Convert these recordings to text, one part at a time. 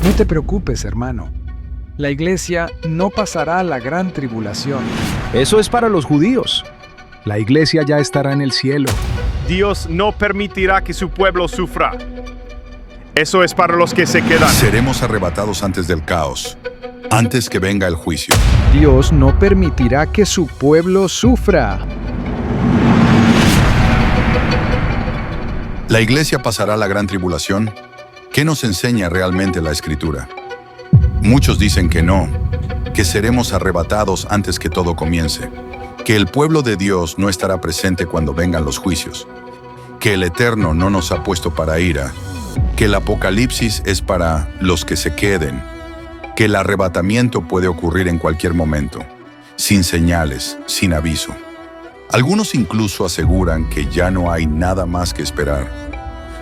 No te preocupes, hermano. La iglesia no pasará la gran tribulación. Eso es para los judíos. La iglesia ya estará en el cielo. Dios no permitirá que su pueblo sufra. Eso es para los que se quedan. Seremos arrebatados antes del caos, antes que venga el juicio. Dios no permitirá que su pueblo sufra. La iglesia pasará la gran tribulación. ¿Qué nos enseña realmente la Escritura? Muchos dicen que no, que seremos arrebatados antes que todo comience, que el pueblo de Dios no estará presente cuando vengan los juicios, que el Eterno no nos ha puesto para ira, que el Apocalipsis es para los que se queden, que el arrebatamiento puede ocurrir en cualquier momento, sin señales, sin aviso. Algunos incluso aseguran que ya no hay nada más que esperar.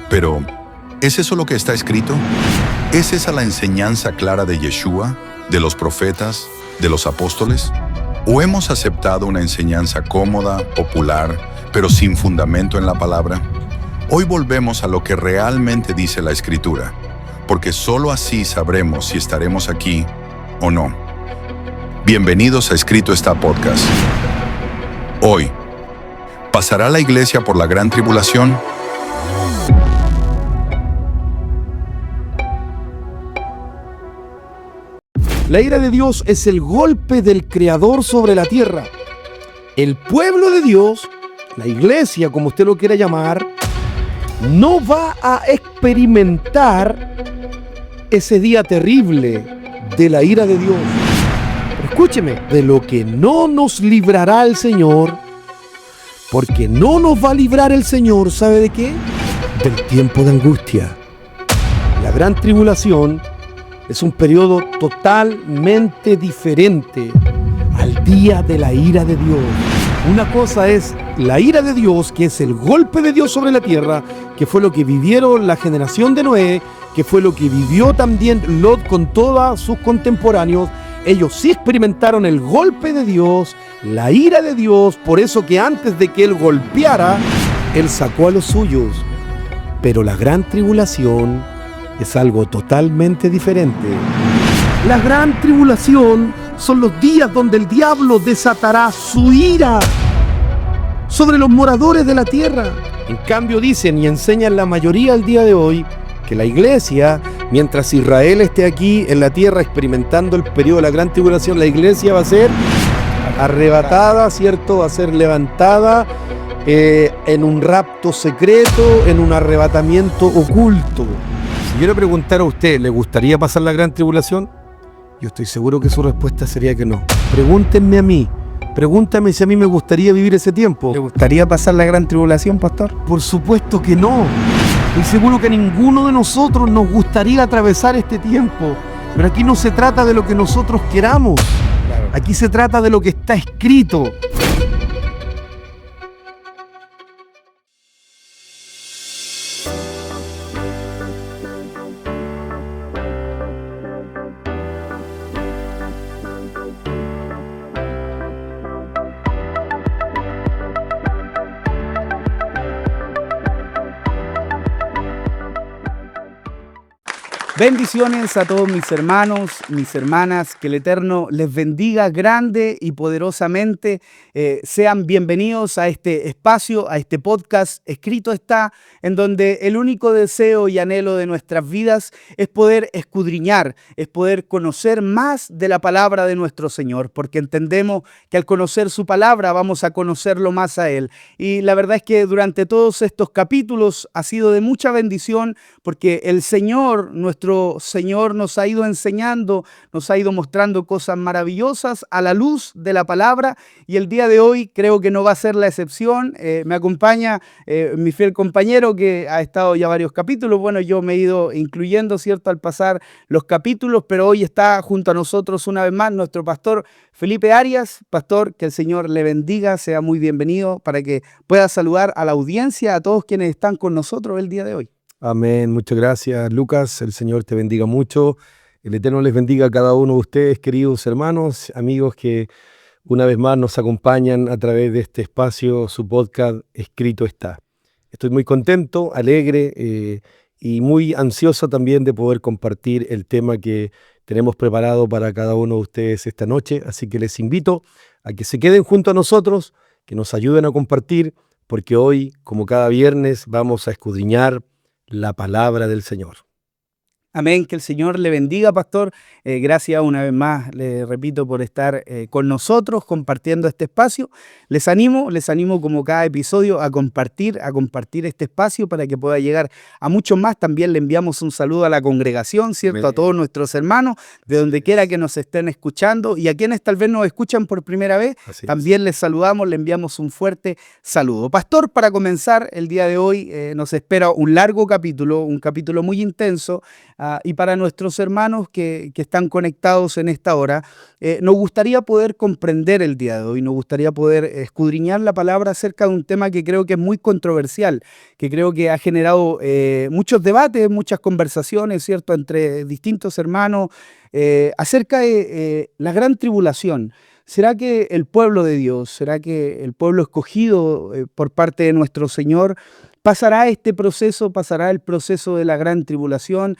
Pero, ¿es eso lo que está escrito? ¿Es esa la enseñanza clara de Yeshua, de los profetas, de los apóstoles? ¿O hemos aceptado una enseñanza cómoda, popular, pero sin fundamento en la palabra? Hoy volvemos a lo que realmente dice la Escritura, porque solo así sabremos si estaremos aquí o no. Bienvenidos a Escrito está Podcast. Hoy, ¿pasará la iglesia por la gran tribulación? La ira de Dios es el golpe del Creador sobre la tierra. El pueblo de Dios, la iglesia, como usted lo quiera llamar, no va a experimentar ese día terrible de la ira de Dios. Pero escúcheme, de lo que no nos librará el Señor, porque no nos va a librar el Señor, ¿sabe de qué? Del tiempo de angustia. La gran tribulación es un periodo totalmente diferente al día de la ira de Dios. Una cosa es la ira de Dios, que es el golpe de Dios sobre la tierra, que fue lo que vivieron la generación de Noé, que fue lo que vivió también Lot con todos sus contemporáneos. Ellos sí experimentaron el golpe de Dios, la ira de Dios, por eso que antes de que Él golpeara, Él sacó a los suyos. Pero la gran tribulación es algo totalmente diferente. La gran tribulación son los días donde el diablo desatará su ira sobre los moradores de la tierra. En cambio dicen y enseñan la mayoría al día de hoy que la iglesia, mientras Israel esté aquí en la tierra experimentando el periodo de la gran tribulación, la iglesia va a ser arrebatada, ¿cierto? Va a ser levantada en un rapto secreto, en un arrebatamiento oculto. Si yo le preguntara a usted, ¿le gustaría pasar la gran tribulación? Yo estoy seguro que su respuesta sería que no. Pregúntenme a mí. Pregúntame si a mí me gustaría vivir ese tiempo. ¿Le gustaría pasar la gran tribulación, pastor? Por supuesto que no. Estoy seguro que a ninguno de nosotros nos gustaría atravesar este tiempo. Pero aquí no se trata de lo que nosotros queramos. Claro. Aquí se trata de lo que está escrito. Bendiciones a todos mis hermanos, mis hermanas, que el Eterno les bendiga grande y poderosamente. Sean bienvenidos a este espacio, a este podcast, Escrito está, en donde el único deseo y anhelo de nuestras vidas es poder escudriñar, es poder conocer más de la palabra de nuestro Señor, porque entendemos que al conocer su palabra vamos a conocerlo más a Él. Y la verdad es que durante todos estos capítulos ha sido de mucha bendición, porque el Señor, nuestro Señor, nos ha ido enseñando, nos ha ido mostrando cosas maravillosas a la luz de la palabra, y el día de hoy creo que no va a ser la excepción. Me acompaña mi fiel compañero que ha estado ya varios capítulos. Bueno, yo me he ido incluyendo, ¿cierto?, al pasar los capítulos, pero hoy está junto a nosotros una vez más nuestro pastor Felipe Arias. Pastor, que el Señor le bendiga, sea muy bienvenido para que pueda saludar a la audiencia, a todos quienes están con nosotros el día de hoy. Amén. Muchas gracias, Lucas. El Señor te bendiga mucho. El Eterno les bendiga a cada uno de ustedes, queridos hermanos, amigos que una vez más nos acompañan a través de este espacio, su podcast Escrito está. Estoy muy contento, alegre y muy ansiosa también de poder compartir el tema que tenemos preparado para cada uno de ustedes esta noche. Así que les invito a que se queden junto a nosotros, que nos ayuden a compartir, porque hoy, como cada viernes, vamos a escudriñar la palabra del Señor. Amén, que el Señor le bendiga, pastor. Gracias una vez más, le repito, por estar con nosotros compartiendo este espacio. Les animo como cada episodio a compartir este espacio para que pueda llegar a muchos más. También le enviamos un saludo a la congregación, ¿cierto? Amén. A todos nuestros hermanos, de donde quiera que nos estén escuchando y a quienes tal vez nos escuchan por primera vez, también les saludamos, le enviamos un fuerte saludo. Pastor, para comenzar el día de hoy nos espera un largo capítulo, un capítulo muy intenso. Y para nuestros hermanos que están conectados en esta hora, nos gustaría poder comprender el día de hoy, nos gustaría poder escudriñar la palabra acerca de un tema que creo que es muy controversial, que creo que ha generado muchos debates, muchas conversaciones, ¿cierto?, entre distintos hermanos acerca de la gran tribulación. ¿Será que el pueblo de Dios, será que el pueblo escogido por parte de nuestro Señor pasará este proceso, pasará el proceso de la gran tribulación?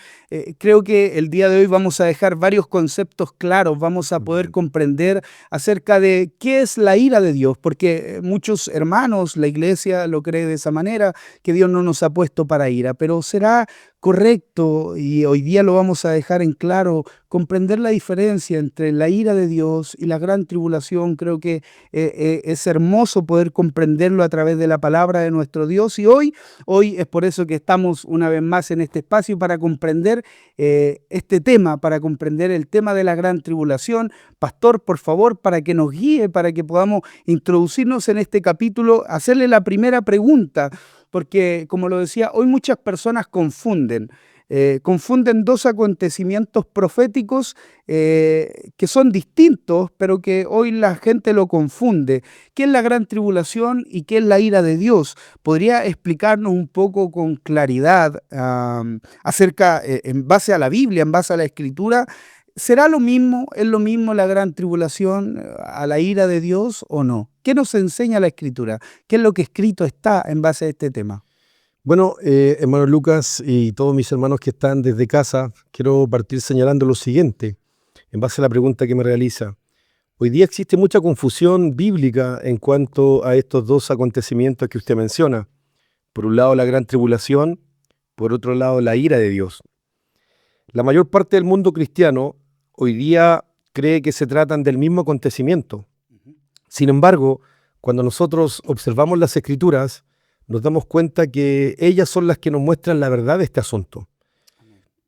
Creo que el día de hoy vamos a dejar varios conceptos claros, vamos a poder comprender acerca de qué es la ira de Dios, porque muchos hermanos, la iglesia lo cree de esa manera, que Dios no nos ha puesto para ira, pero será correcto, y hoy día lo vamos a dejar en claro, comprender la diferencia entre la ira de Dios y la gran tribulación. Creo que es hermoso poder comprenderlo a través de la palabra de nuestro Dios, y hoy es por eso que estamos una vez más en este espacio para comprender este tema, para comprender el tema de la gran tribulación. Pastor, por favor, para que nos guíe, para que podamos introducirnos en este capítulo, hacerle la primera pregunta, porque, como lo decía, hoy muchas personas confunden dos acontecimientos proféticos que son distintos, pero que hoy la gente lo confunde. ¿Qué es la gran tribulación y qué es la ira de Dios? ¿Podría explicarnos un poco con claridad acerca, en base a la Biblia, en base a la Escritura? ¿Será lo mismo, es lo mismo la gran tribulación a la ira de Dios o no? ¿Qué nos enseña la Escritura? ¿Qué es lo que escrito está en base a este tema? Bueno, hermano Lucas y todos mis hermanos que están desde casa, quiero partir señalando lo siguiente, en base a la pregunta que me realiza. Hoy día existe mucha confusión bíblica en cuanto a estos dos acontecimientos que usted menciona. Por un lado, la gran tribulación, por otro lado, la ira de Dios. La mayor parte del mundo cristiano hoy día cree que se tratan del mismo acontecimiento. Sin embargo, cuando nosotros observamos las Escrituras, nos damos cuenta que ellas son las que nos muestran la verdad de este asunto.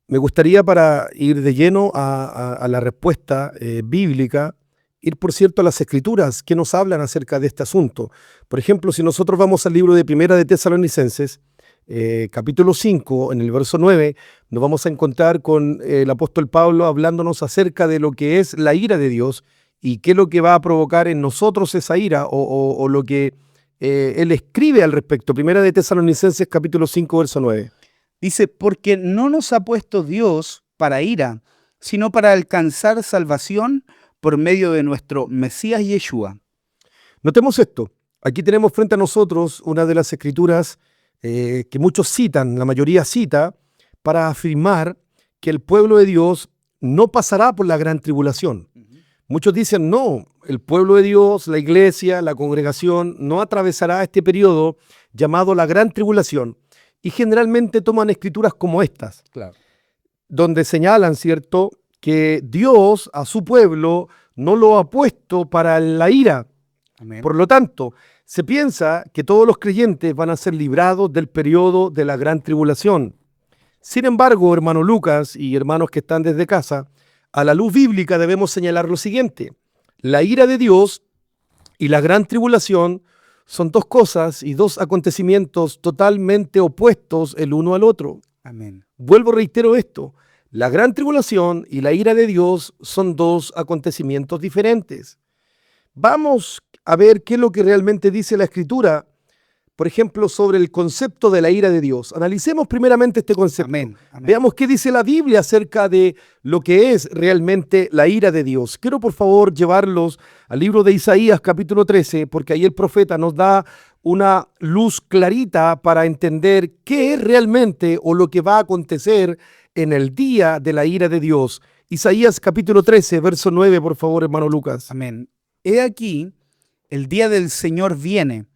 Me gustaría, para ir de lleno a la respuesta bíblica, ir, por cierto, a las Escrituras que nos hablan acerca de este asunto. Por ejemplo, si nosotros vamos al libro de Primera de Tesalonicenses, capítulo 5, en el verso 9, nos vamos a encontrar con el apóstol Pablo hablándonos acerca de lo que es la ira de Dios y qué es lo que va a provocar en nosotros esa ira o lo que él escribe al respecto. Primera de Tesalonicenses, capítulo 5, verso 9. Dice, porque no nos ha puesto Dios para ira, sino para alcanzar salvación por medio de nuestro Mesías Yeshua. Notemos esto. Aquí tenemos frente a nosotros una de las escrituras que muchos citan, la mayoría cita, para afirmar que el pueblo de Dios no pasará por la gran tribulación. Muchos dicen, no, el pueblo de Dios, la iglesia, la congregación, no atravesará este periodo llamado la gran tribulación. Y generalmente toman escrituras como estas, Claro. donde señalan, ¿cierto?, que Dios a su pueblo no lo ha puesto para la ira. Amén. Por lo tanto, se piensa que todos los creyentes van a ser librados del periodo de la gran tribulación. Sin embargo, hermano Lucas y hermanos que están desde casa, a la luz bíblica debemos señalar lo siguiente. La ira de Dios y la gran tribulación son dos cosas y dos acontecimientos totalmente opuestos el uno al otro. Amén. Vuelvo, reitero esto. La gran tribulación y la ira de Dios son dos acontecimientos diferentes. Vamos a ver qué es lo que realmente dice la Escritura, por ejemplo, sobre el concepto de la ira de Dios. Analicemos primeramente este concepto. Amén. Amén. Veamos qué dice la Biblia acerca de lo que es realmente la ira de Dios. Quiero, por favor, llevarlos al libro de Isaías, capítulo 13, porque ahí el profeta nos da una luz clarita para entender qué es realmente o lo que va a acontecer en el día de la ira de Dios. Isaías capítulo 13, verso 9, por favor, hermano Lucas. Amén. He aquí, el día del Señor viene,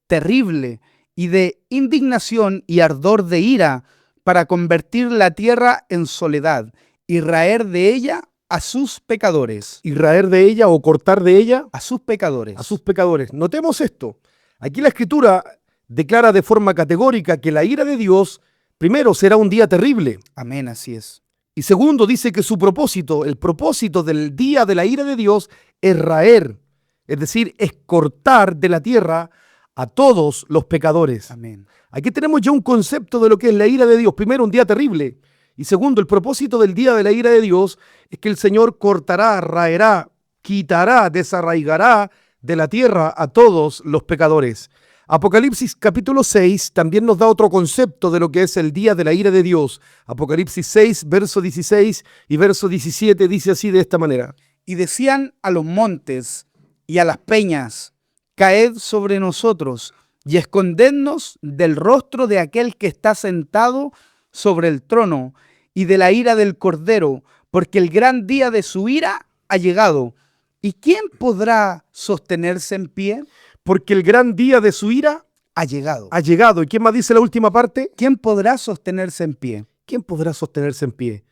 terrible y de indignación y ardor de ira, para convertir la tierra en soledad y raer de ella a sus pecadores. Y raer de ella o cortar de ella A sus pecadores. a sus pecadores. Notemos esto. Aquí la Escritura declara de forma categórica que la ira de Dios, primero, será un día terrible. Amén, así es. Y segundo, dice que su propósito, el propósito del día de la ira de Dios es raer, es decir, es cortar de la tierra a todos los pecadores. Amén. Aquí tenemos ya un concepto de lo que es la ira de Dios. Primero, un día terrible. Y segundo, el propósito del día de la ira de Dios es que el Señor cortará, raerá, quitará, desarraigará de la tierra a todos los pecadores. Apocalipsis capítulo 6 también nos da otro concepto de lo que es el día de la ira de Dios. Apocalipsis 6, verso 16 y verso 17 dice así de esta manera. Y decían a los montes y a las peñas, caed sobre nosotros y escondednos del rostro de aquel que está sentado sobre el trono y de la ira del Cordero, porque el gran día de su ira ha llegado. ¿Y quién podrá sostenerse en pie? Porque el gran día de su ira Ha llegado. ha llegado. ¿Y quién más dice la última parte? ¿Quién podrá sostenerse en pie? ¿Quién podrá sostenerse en pie?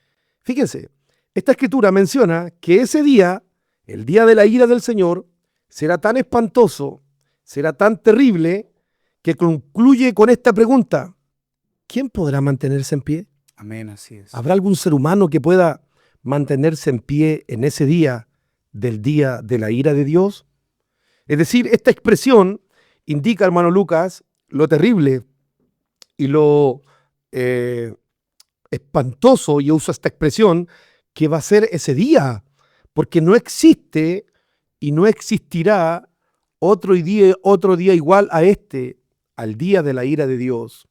Fíjense, esta escritura menciona que ese día, el día de la ira del Señor, será tan espantoso, será tan terrible, que concluye con esta pregunta: ¿quién podrá mantenerse en pie? Amén, así es. ¿Habrá algún ser humano que pueda mantenerse en pie en ese día del día de la ira de Dios? Es decir, esta expresión indica, hermano Lucas, lo terrible y lo espantoso, y usa esta expresión, que va a ser ese día, porque no existe y no existirá otro día igual a este, al día de la ira de Dios.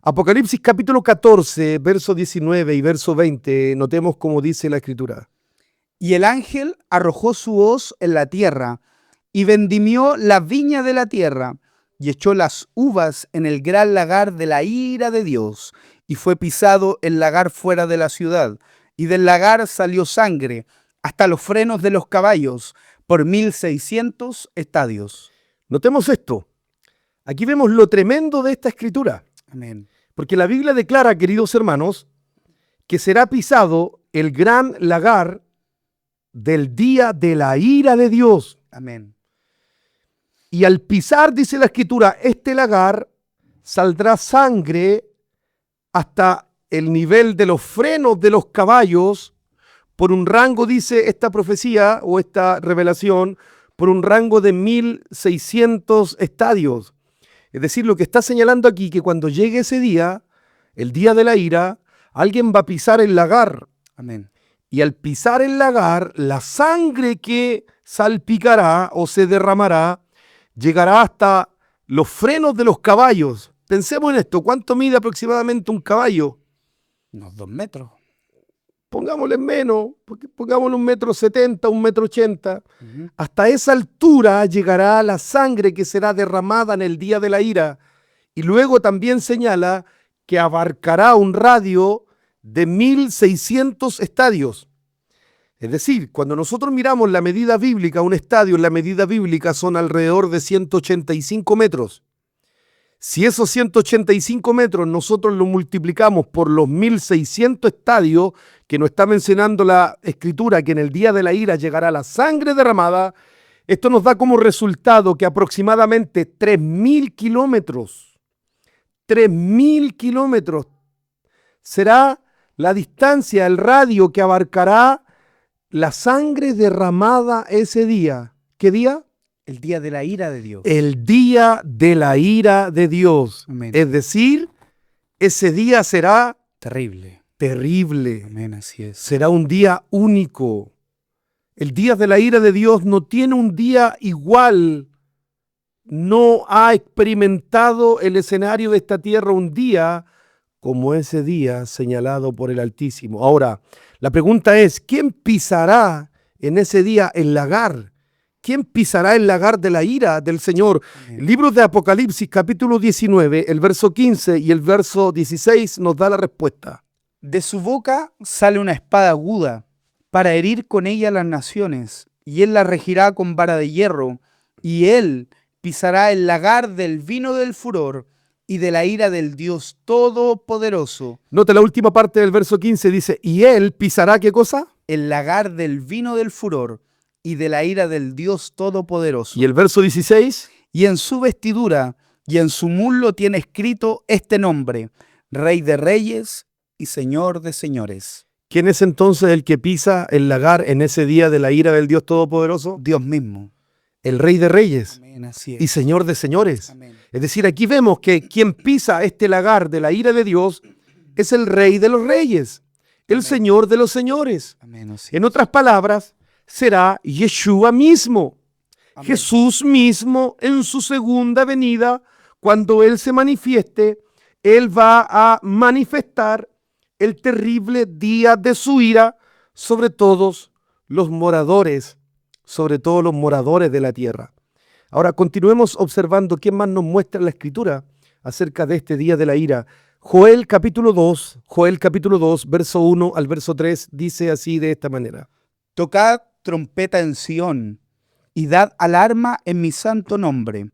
Apocalipsis capítulo 14, verso 19 y verso 20, notemos cómo dice la Escritura. Y el ángel arrojó su hoz en la tierra y vendimió la viña de la tierra y echó las uvas en el gran lagar de la ira de Dios, y fue pisado el lagar fuera de la ciudad, y del lagar salió sangre hasta los frenos de los caballos por 1600 estadios. Notemos esto. Aquí vemos lo tremendo de esta escritura, Amén. porque la Biblia declara, queridos hermanos, que será pisado el gran lagar del día de la ira de Dios. Amén. Y al pisar, dice la Escritura, este lagar, saldrá sangre hasta el nivel de los frenos de los caballos, por un rango, dice esta profecía o esta revelación, por un rango de 1600 estadios. Es decir, lo que está señalando aquí, que cuando llegue ese día, el día de la ira, alguien va a pisar el lagar. Amén. Y al pisar el lagar, la sangre que salpicará o se derramará llegará hasta los frenos de los caballos. Pensemos en esto. ¿Cuánto mide aproximadamente un caballo? Unos 2 metros. Pongámosle menos, pongámosle 1,70 m, 1,80 m. Hasta esa altura llegará la sangre que será derramada en el día de la ira. Y luego también señala que abarcará un radio de 1600 estadios. Es decir, cuando nosotros miramos la medida bíblica, un estadio en la medida bíblica son alrededor de 185 metros. Si esos 185 metros nosotros lo multiplicamos por los 1600 estadios que nos está mencionando la Escritura, que en el día de la ira llegará la sangre derramada, esto nos da como resultado que aproximadamente 3.000 kilómetros, 3.000 kilómetros será la distancia, el radio que abarcará la sangre derramada ese día. ¿Qué día? El día de la ira de Dios. El día de la ira de Dios. Amén. Es decir, ese día será Terrible. terrible. Amén, así es. Será un día único. El día de la ira de Dios no tiene un día igual. No ha experimentado el escenario de esta tierra un día como ese día señalado por el Altísimo. Ahora, la pregunta es, ¿quién pisará en ese día el lagar ¿quién pisará el lagar de la ira del Señor? El libro de Apocalipsis, capítulo 19, el verso 15 y el verso 16 nos da la respuesta. De su boca sale una espada aguda para herir con ella las naciones, y él la regirá con vara de hierro, y él pisará el lagar del vino del furor y de la ira del Dios Todopoderoso. Nota la última parte del verso 15, dice, ¿y él pisará qué cosa? El lagar del vino del furor y de la ira del Dios Todopoderoso. Y el verso 16, Y en su vestidura y en su muslo tiene escrito este nombre: Rey de Reyes y Señor de Señores. ¿quién es entonces el que pisa el lagar en ese día de la ira del Dios Todopoderoso? Dios mismo. El Rey de Reyes Amén, así y es. Señor de Señores. Amén. Es decir, aquí vemos que quien pisa este lagar de la ira de Dios es el Rey de los Reyes, el Señor de los Señores. Amén, así En es. otras palabras, será Yeshua mismo, Amén. Jesús mismo en su segunda venida. Cuando Él se manifieste, Él va a manifestar el terrible día de su ira sobre todos los moradores, de la tierra. Ahora continuemos observando qué más nos muestra la Escritura acerca de este día de la ira. Joel capítulo 2, verso 1 al verso 3, dice así de esta manera. Tocad trompeta en Sión y dad alarma en mi santo nombre.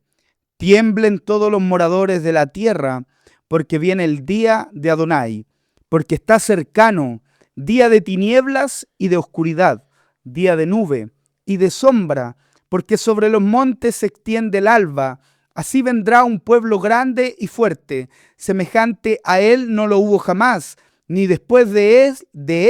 Tiemblen todos los moradores de la tierra, porque viene el día de Adonai, porque está cercano, día de tinieblas y de oscuridad, día de nube y de sombra, porque sobre los montes se extiende el alba. Así vendrá un pueblo grande y fuerte, semejante a él no lo hubo jamás, ni después de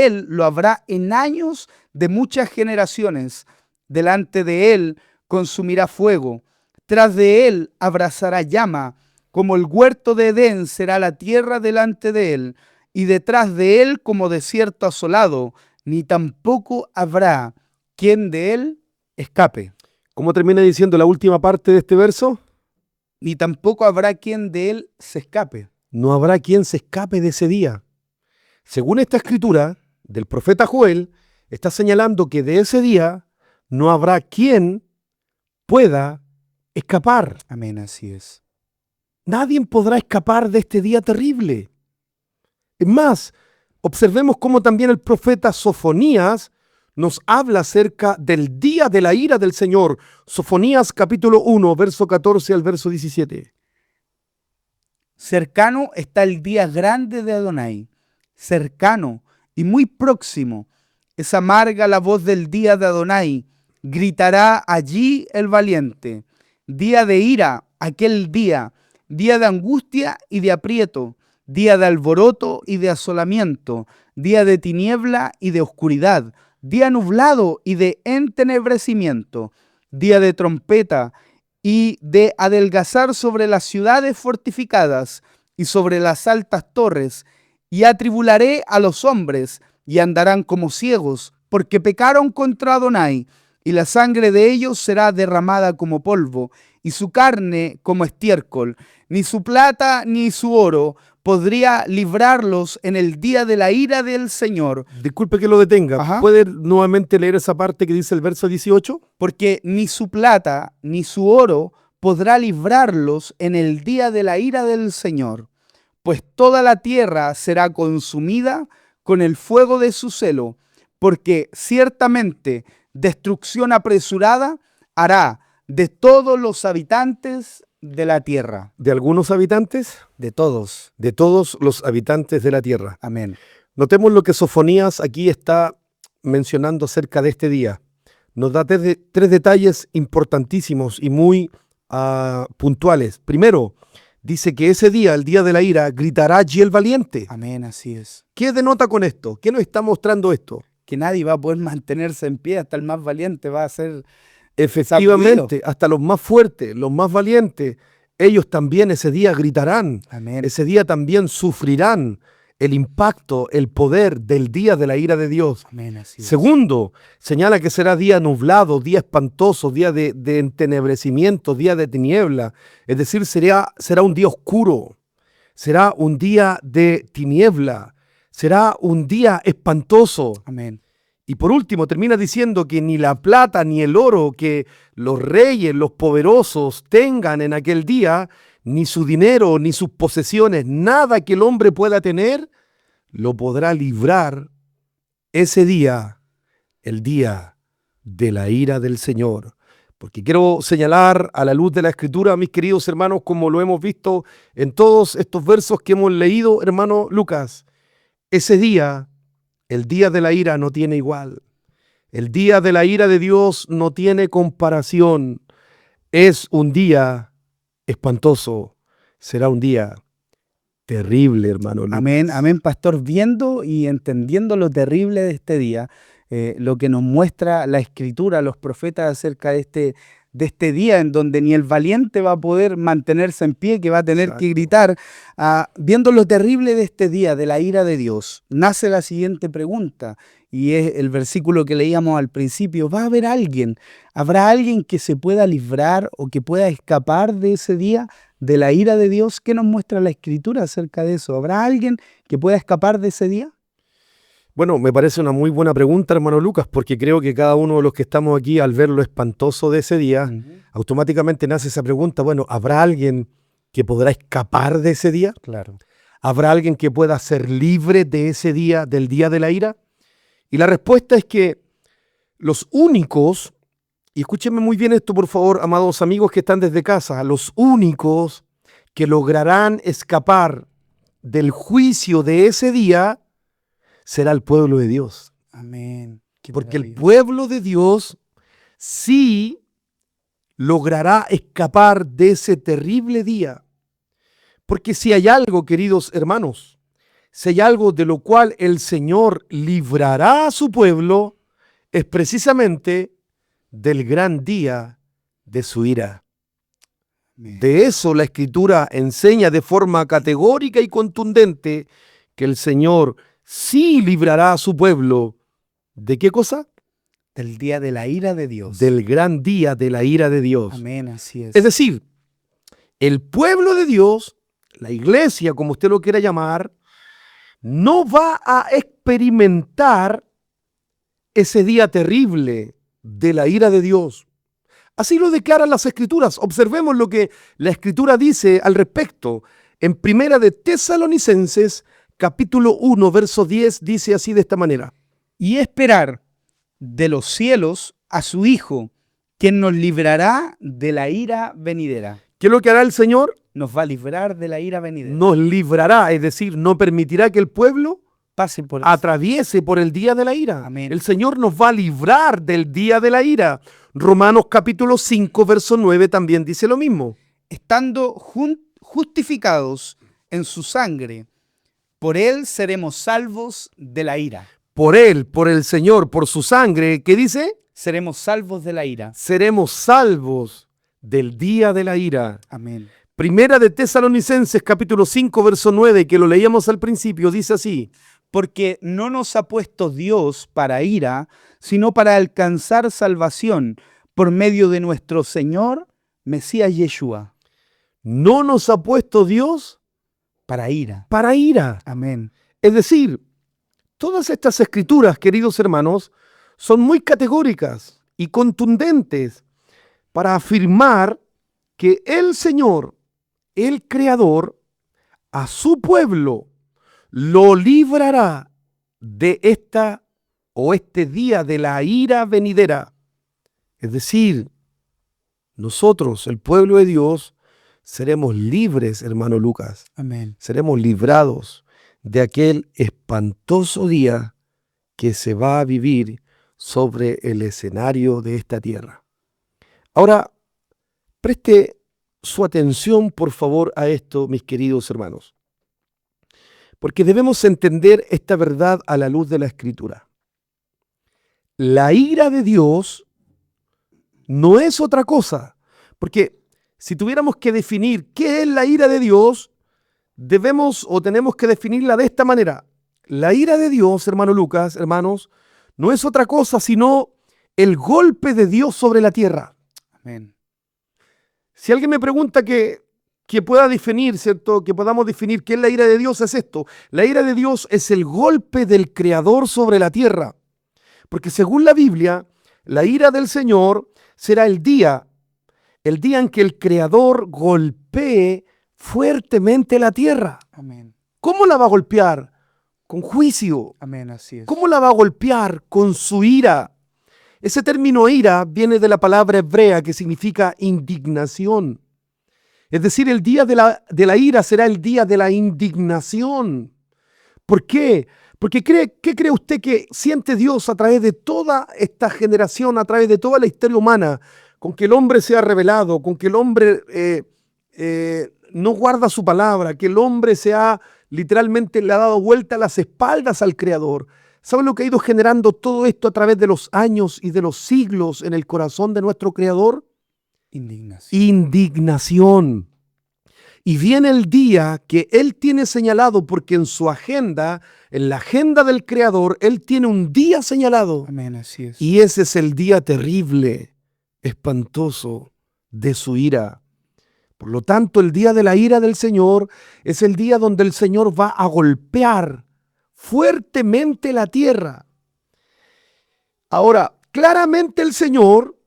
él lo habrá en años de muchas generaciones. Delante de él consumirá fuego, tras de él abrazará llama, como el huerto de Edén será la tierra delante de él, y detrás de él como desierto asolado, ni tampoco habrá quien de él escape. ¿Cómo termina diciendo la última parte de este verso? Ni tampoco habrá quien de él se escape. No habrá quien se escape de ese día. Según esta escritura del profeta Joel, está señalando que de ese día no habrá quien pueda escapar. Amén, así es. Nadie podrá escapar de este día terrible. Es más, observemos cómo también el profeta Sofonías nos habla acerca del día de la ira del Señor. Sofonías capítulo 1, verso 14 al verso 17. Cercano está el día grande de Adonai, cercano y muy próximo. Es amarga la voz del día de Adonai, gritará allí el valiente. Día de ira, aquel día, día de angustia y de aprieto, día de alboroto y de asolamiento, día de tiniebla y de oscuridad, día nublado y de entenebrecimiento, día de trompeta y de adelgazar sobre las ciudades fortificadas y sobre las altas torres, y atribularé a los hombres, y andarán como ciegos, porque pecaron contra Adonai, y la sangre de ellos será derramada como polvo, y su carne como estiércol. Ni su plata ni su oro podría librarlos en el día de la ira del Señor. Disculpe que lo detenga. Ajá. ¿Puede nuevamente leer esa parte que dice el verso 18? Porque ni su plata ni su oro podrá librarlos en el día de la ira del Señor, pues toda la tierra será consumida con el fuego de su celo, porque ciertamente destrucción apresurada hará de todos los habitantes de la tierra. ¿De algunos habitantes? De todos. De todos los habitantes de la tierra. Amén. Notemos lo que Sofonías aquí está mencionando acerca de este día. Nos da tres detalles importantísimos y muy puntuales. Primero, dice que ese día, el día de la ira, gritará allí el valiente. Amén, así es. ¿Qué denota con esto? ¿Qué nos está mostrando esto? Que nadie va a poder mantenerse en pie, hasta el más valiente va a ser Efectivamente, hasta los más fuertes, los más valientes, ellos también ese día gritarán. Amén. Ese día también sufrirán el impacto, el poder del día de la ira de Dios. Amén, así es. Segundo, señala que será día nublado, día espantoso, día de entenebrecimiento, día de tiniebla. Es decir, será un día oscuro, será un día de tiniebla, será un día espantoso. Amén. Y por último termina diciendo que ni la plata ni el oro que los reyes, los poderosos tengan en aquel día, ni su dinero, ni sus posesiones, nada que el hombre pueda tener, lo podrá librar ese día, el día de la ira del Señor. Porque quiero señalar a la luz de la Escritura, mis queridos hermanos, como lo hemos visto en todos estos versos que hemos leído, hermano Lucas, ese día, el día de la ira no tiene igual. El día de la ira de Dios no tiene comparación. Es un día espantoso. Será un día terrible, hermano Lucas. Amén, amén, pastor. Viendo y entendiendo lo terrible de este día, lo que nos muestra la Escritura, los profetas acerca de este día en donde ni el valiente va a poder mantenerse en pie, que va a tener que gritar. Viendo lo terrible de este día, de la ira de Dios, nace la siguiente pregunta, y es el versículo que leíamos al principio. ¿Va a haber alguien? ¿Habrá alguien que se pueda librar o que pueda escapar de ese día, de la ira de Dios? ¿Qué nos muestra la Escritura acerca de eso? ¿Habrá alguien que pueda escapar de ese día? Bueno, me parece una muy buena pregunta, hermano Lucas, porque creo que cada uno de los que estamos aquí, al ver lo espantoso de ese día, automáticamente nace esa pregunta, bueno, ¿habrá alguien que podrá escapar de ese día? Claro. ¿Habrá alguien que pueda ser libre de ese día, del día de la ira? Y la respuesta es que los únicos, y escúchenme muy bien esto por favor, amados amigos que están desde casa, los únicos que lograrán escapar del juicio de ese día será el pueblo de Dios. Amén. Porque el pueblo de Dios sí logrará escapar de ese terrible día. Porque si hay algo, queridos hermanos, si hay algo de lo cual el Señor librará a su pueblo, es precisamente del gran día de su ira. Amén. De eso la Escritura enseña de forma categórica y contundente que el Señor sí librará a su pueblo. ¿De qué cosa? Del día de la ira de Dios. Del gran día de la ira de Dios. Amén, así es. Es decir, el pueblo de Dios, la iglesia, como usted lo quiera llamar, no va a experimentar ese día terrible de la ira de Dios. Así lo declaran las Escrituras. Observemos lo que la Escritura dice al respecto. En Primera de Tesalonicenses, capítulo 1, verso 10, dice así de esta manera. Y esperar de los cielos a su Hijo, quien nos librará de la ira venidera. ¿Qué es lo que hará el Señor? Nos va a librar de la ira venidera. Nos librará, es decir, no permitirá que el pueblo Pase por atraviese por el día de la ira. Amén. El Señor nos va a librar del día de la ira. Romanos capítulo 5, verso 9 también dice lo mismo. Estando justificados en su sangre, por él seremos salvos de la ira. Por Él, por el Señor, por su sangre, ¿qué dice? Seremos salvos de la ira. Seremos salvos del día de la ira. Amén. Primera de Tesalonicenses, capítulo 5, verso 9, que lo leíamos al principio, dice así. Porque no nos ha puesto Dios para ira, sino para alcanzar salvación por medio de nuestro Señor, Mesías Yeshua. No nos ha puesto Dios Para ira. para ira. Amén. Es decir, todas estas escrituras, queridos hermanos, son muy categóricas y contundentes para afirmar que el Señor, el Creador, a su pueblo lo librará de esta o este día de la ira venidera. Es decir, nosotros, el pueblo de Dios, seremos libres, hermano Lucas. Amén. Seremos librados de aquel espantoso día que se va a vivir sobre el escenario de esta tierra. Ahora, preste su atención, por favor, a esto, mis queridos hermanos, porque debemos entender esta verdad a la luz de la Escritura. La ira de Dios no es otra cosa, porque si tuviéramos que definir qué es la ira de Dios, debemos o tenemos que definirla de esta manera. La ira de Dios, hermano Lucas, hermanos, no es otra cosa sino el golpe de Dios sobre la tierra. Amén. Si alguien me pregunta que pueda definir, ¿cierto? Que podamos definir qué es la ira de Dios, es esto. La ira de Dios es el golpe del Creador sobre la tierra. Porque según la Biblia, la ira del Señor será el día en que el Creador golpee fuertemente la tierra. Amén. ¿Cómo la va a golpear? Con juicio. Amén, así es. ¿Cómo la va a golpear? Con su ira. Ese término ira viene de la palabra hebrea que significa indignación. Es decir, el día de la ira será el día de la indignación. ¿Por qué? Porque ¿qué cree usted que siente Dios a través de toda esta generación, a través de toda la historia humana, con que el hombre sea revelado, con que el hombre no guarda su palabra, que el hombre literalmente le ha dado vuelta a las espaldas al Creador? ¿Sabe lo que ha ido generando todo esto a través de los años y de los siglos en el corazón de nuestro Creador? Indignación. Indignación. Y viene el día que Él tiene señalado, porque en su agenda, en la agenda del Creador, Él tiene un día señalado. Amén, así es. Y ese es el día terrible, espantoso de su ira. Por lo tanto, el día de la ira del Señor es el día donde el Señor va a golpear fuertemente la tierra. Ahora, claramente el Señor,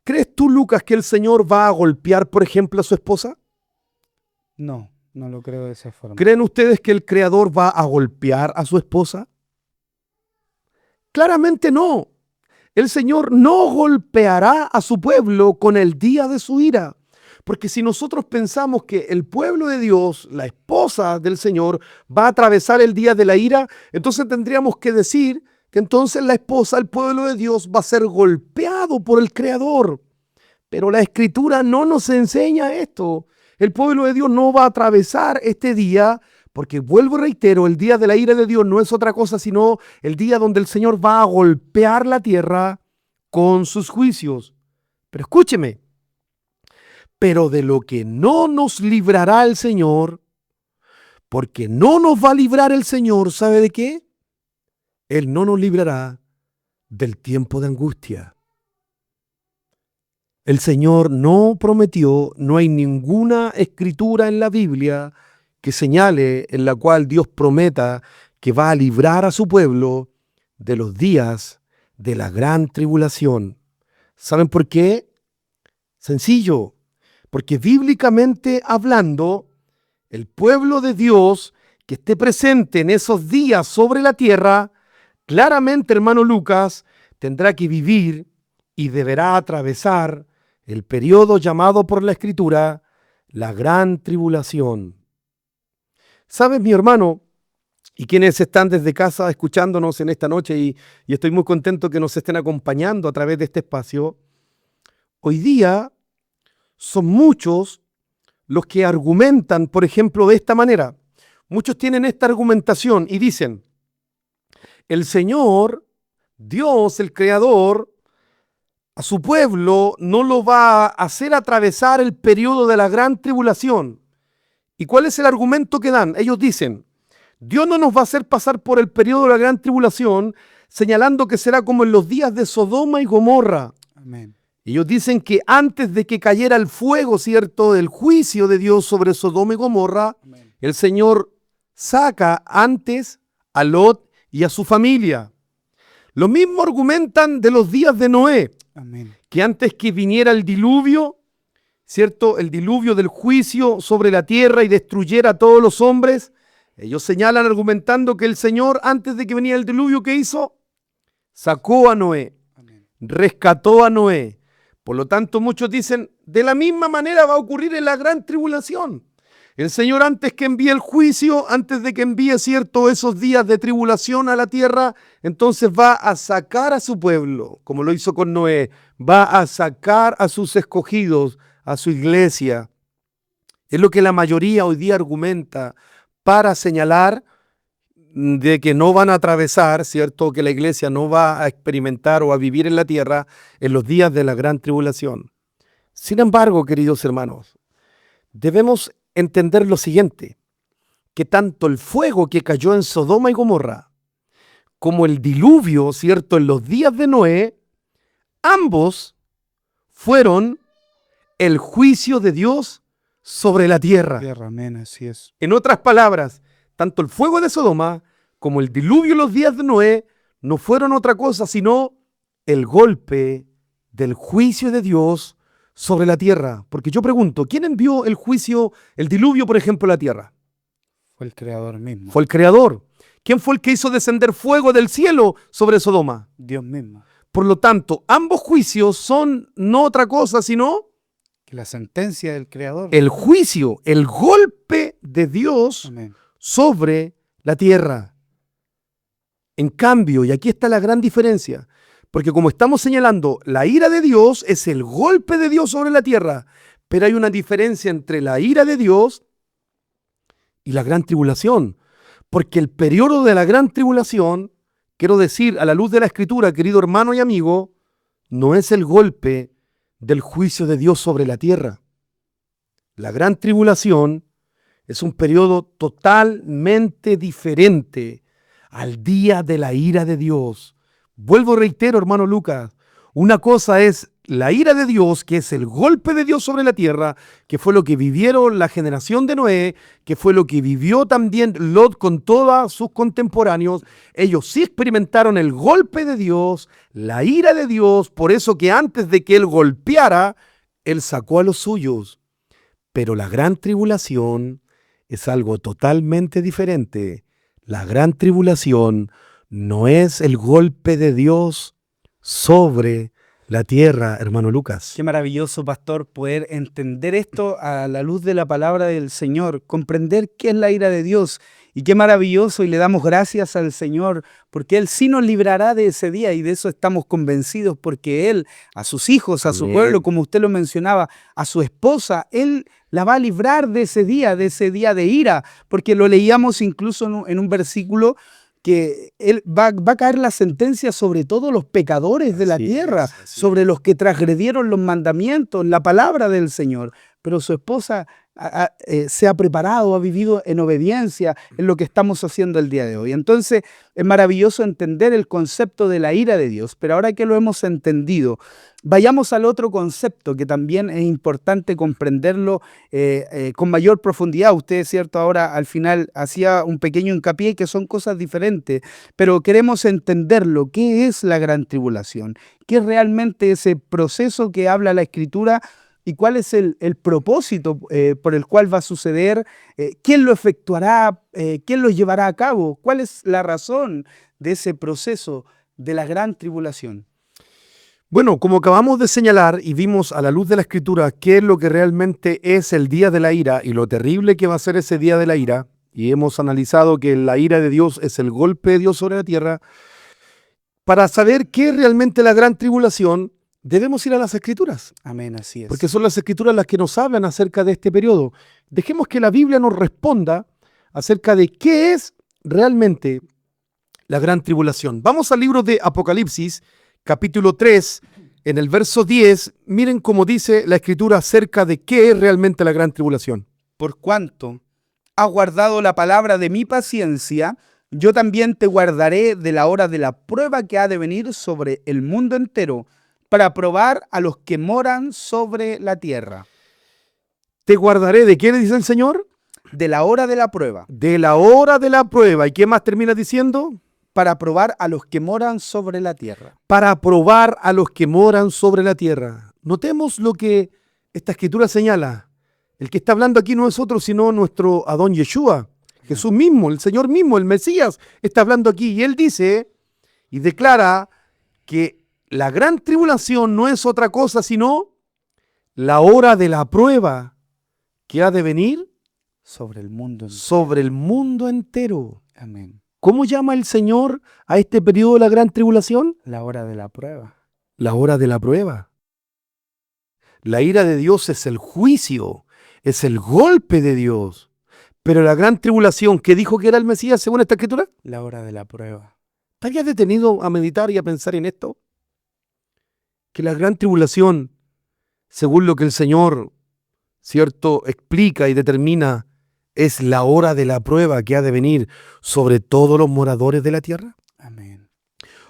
¿crees tú, Lucas, que el Señor va a golpear, por ejemplo, a su esposa? No lo creo de esa forma. ¿Creen ustedes que el Creador va a golpear a su esposa? Claramente no. El Señor no golpeará a su pueblo con el día de su ira. Porque si nosotros pensamos que el pueblo de Dios, la esposa del Señor, va a atravesar el día de la ira, entonces tendríamos que decir que entonces la esposa, el pueblo de Dios, va a ser golpeado por el Creador. Pero la Escritura no nos enseña esto. El pueblo de Dios no va a atravesar este día, porque vuelvo y reitero, el día de la ira de Dios no es otra cosa sino el día donde el Señor va a golpear la tierra con sus juicios. Pero escúcheme, pero de lo que no nos librará el Señor, porque no nos va a librar el Señor, ¿sabe de qué? Él no nos librará del tiempo de angustia. El Señor no prometió, no hay ninguna escritura en la Biblia que señale en la cual Dios prometa que va a librar a su pueblo de los días de la gran tribulación. ¿Saben por qué? Sencillo, porque bíblicamente hablando, el pueblo de Dios que esté presente en esos días sobre la tierra, claramente, hermano Lucas, tendrá que vivir y deberá atravesar el periodo llamado por la Escritura la gran tribulación. ¿Sabes, mi hermano? Y quienes están desde casa escuchándonos en esta noche, y estoy muy contento que nos estén acompañando a través de este espacio, hoy día son muchos los que argumentan, por ejemplo, de esta manera. Muchos tienen esta argumentación y dicen, el Señor, Dios, el Creador, a su pueblo no lo va a hacer atravesar el periodo de la gran tribulación. ¿Y cuál es el argumento que dan? Ellos dicen, Dios no nos va a hacer pasar por el periodo de la gran tribulación, señalando que será como en los días de Sodoma y Gomorra. Amén. Ellos dicen que antes de que cayera el fuego, ¿cierto?, del juicio de Dios sobre Sodoma y Gomorra, Amén. el Señor saca antes a Lot y a su familia. Lo mismo argumentan de los días de Noé. Amén. Que antes que viniera el diluvio, ¿cierto?, el diluvio del juicio sobre la tierra y destruyera a todos los hombres, ellos señalan argumentando que el Señor, antes de que viniera el diluvio, ¿qué hizo? Sacó a Noé, Amén. rescató a Noé. Por lo tanto, muchos dicen, de la misma manera va a ocurrir en la gran tribulación. El Señor, antes que envíe el juicio, antes de que envíe, ¿cierto?, esos días de tribulación a la tierra, entonces va a sacar a su pueblo, como lo hizo con Noé. Va a sacar a sus escogidos, a su iglesia. Es lo que la mayoría hoy día argumenta para señalar de que no van a atravesar, ¿cierto?, que la iglesia no va a experimentar o a vivir en la tierra en los días de la gran tribulación. Sin embargo, queridos hermanos, debemos entender lo siguiente, que tanto el fuego que cayó en Sodoma y Gomorra como el diluvio, ¿cierto?, en los días de Noé, ambos fueron el juicio de Dios sobre la tierra. Amén, así es. En otras palabras, tanto el fuego de Sodoma como el diluvio en los días de Noé no fueron otra cosa sino el golpe del juicio de Dios sobre la tierra. Porque yo pregunto, ¿quién envió el juicio, el diluvio, por ejemplo, a la tierra? Fue el Creador mismo. Fue el Creador. ¿Quién fue el que hizo descender fuego del cielo sobre Sodoma? Dios mismo. Por lo tanto, ambos juicios son no otra cosa sino Que la sentencia del Creador. el juicio, el golpe de Dios Amén. sobre la tierra. En cambio, y aquí está la gran diferencia, porque como estamos señalando, la ira de Dios es el golpe de Dios sobre la tierra, pero hay una diferencia entre la ira de Dios y la gran tribulación, porque el periodo de la gran tribulación, quiero decir, a la luz de la Escritura, querido hermano y amigo, no es el golpe del juicio de Dios sobre la tierra. La gran tribulación es un periodo totalmente diferente al día de la ira de Dios. Vuelvo y reitero, hermano Lucas, una cosa es la ira de Dios, que es el golpe de Dios sobre la tierra, que fue lo que vivieron la generación de Noé, que fue lo que vivió también Lot con todos sus contemporáneos. Ellos sí experimentaron el golpe de Dios, la ira de Dios, por eso que antes de que Él golpeara, Él sacó a los suyos. Pero la gran tribulación es algo totalmente diferente. La gran tribulación no es el golpe de Dios sobre la tierra, hermano Lucas. Qué maravilloso, pastor, poder entender esto a la luz de la palabra del Señor, comprender qué es la ira de Dios. Y qué maravilloso, y le damos gracias al Señor, porque Él sí nos librará de ese día, y de eso estamos convencidos, porque Él, a sus hijos, a su pueblo, como usted lo mencionaba, a su esposa, Él la va a librar de ese día de ira, porque lo leíamos incluso en un versículo que Él va a caer la sentencia sobre todos los pecadores de la tierra, sobre los que transgredieron los mandamientos, la palabra del Señor. Pero su esposa se ha preparado, ha vivido en obediencia en lo que estamos haciendo el día de hoy. Entonces es maravilloso entender el concepto de la ira de Dios, pero ahora que lo hemos entendido, vayamos al otro concepto que también es importante comprenderlo con mayor profundidad. Usted, cierto, ahora al final hacía un pequeño hincapié que son cosas diferentes, pero queremos entenderlo. ¿Qué es la gran tribulación? ¿Qué es realmente ese proceso que habla la Escritura? ¿Y cuál es el propósito por el cual va a suceder? ¿Quién lo efectuará? ¿Quién lo llevará a cabo? ¿Cuál es la razón de ese proceso de la gran tribulación? Bueno, como acabamos de señalar y vimos a la luz de la Escritura qué es lo que realmente es el día de la ira y lo terrible que va a ser ese día de la ira, y hemos analizado que la ira de Dios es el golpe de Dios sobre la tierra, para saber qué es realmente la gran tribulación, debemos ir a las Escrituras. Amén, así es. Porque son las Escrituras las que nos hablan acerca de este periodo. Dejemos que la Biblia nos responda acerca de qué es realmente la gran tribulación. Vamos al libro de Apocalipsis, capítulo 3, en el verso 10. Miren cómo dice la Escritura acerca de qué es realmente la gran tribulación. Por cuanto has guardado la palabra de mi paciencia, yo también te guardaré de la hora de la prueba que ha de venir sobre el mundo entero, para probar a los que moran sobre la tierra. Te guardaré, ¿de qué le dice el Señor? De la hora de la prueba. De la hora de la prueba. ¿Y qué más termina diciendo? Para probar a los que moran sobre la tierra. Para probar a los que moran sobre la tierra. Notemos lo que esta Escritura señala. El que está hablando aquí no es otro sino nuestro Adón Yeshua. Jesús mismo, el Señor mismo, el Mesías, está hablando aquí. Y Él dice y declara que la gran tribulación no es otra cosa sino la hora de la prueba que ha de venir sobre el mundo entero. Sobre el mundo entero. Amén. ¿Cómo llama el Señor a este periodo de la gran tribulación? La hora de la prueba. La hora de la prueba. La ira de Dios es el juicio, es el golpe de Dios. Pero la gran tribulación, ¿qué dijo que era el Mesías según esta Escritura? La hora de la prueba. ¿Te habías detenido a meditar y a pensar en esto? Que la gran tribulación, según lo que el Señor, cierto, explica y determina, es la hora de la prueba que ha de venir sobre todos los moradores de la tierra. Amén.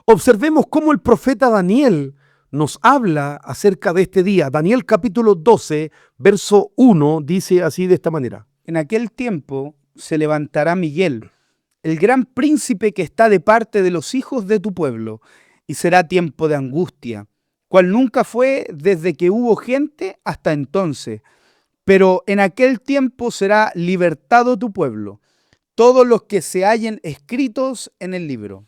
Observemos cómo el profeta Daniel nos habla acerca de este día. Daniel capítulo 12, verso 1, dice así de esta manera. En aquel tiempo se levantará Miguel, el gran príncipe que está de parte de los hijos de tu pueblo, y será tiempo de angustia, cual nunca fue desde que hubo gente hasta entonces. Pero en aquel tiempo será libertado tu pueblo, todos los que se hallen escritos en el libro.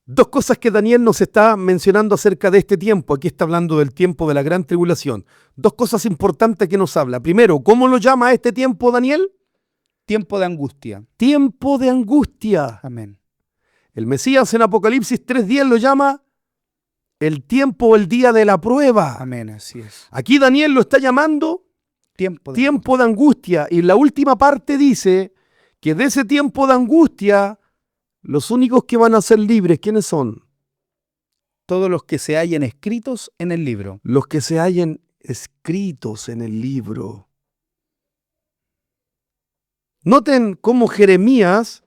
Dos cosas que Daniel nos está mencionando acerca de este tiempo. Aquí está hablando del tiempo de la gran tribulación. Dos cosas importantes que nos habla. Primero, ¿cómo lo llama este tiempo Daniel? Tiempo de angustia. Tiempo de angustia. Amén. El Mesías en Apocalipsis 3:10 lo llama el tiempo o el día de la prueba. Amén, así es. Aquí Daniel lo está llamando Tiempo tiempo de angustia. Y la última parte dice que de ese tiempo de angustia, los únicos que van a ser libres, ¿quiénes son? Todos los que se hallen escritos en el libro. Los que se hallen escritos en el libro. Noten cómo Jeremías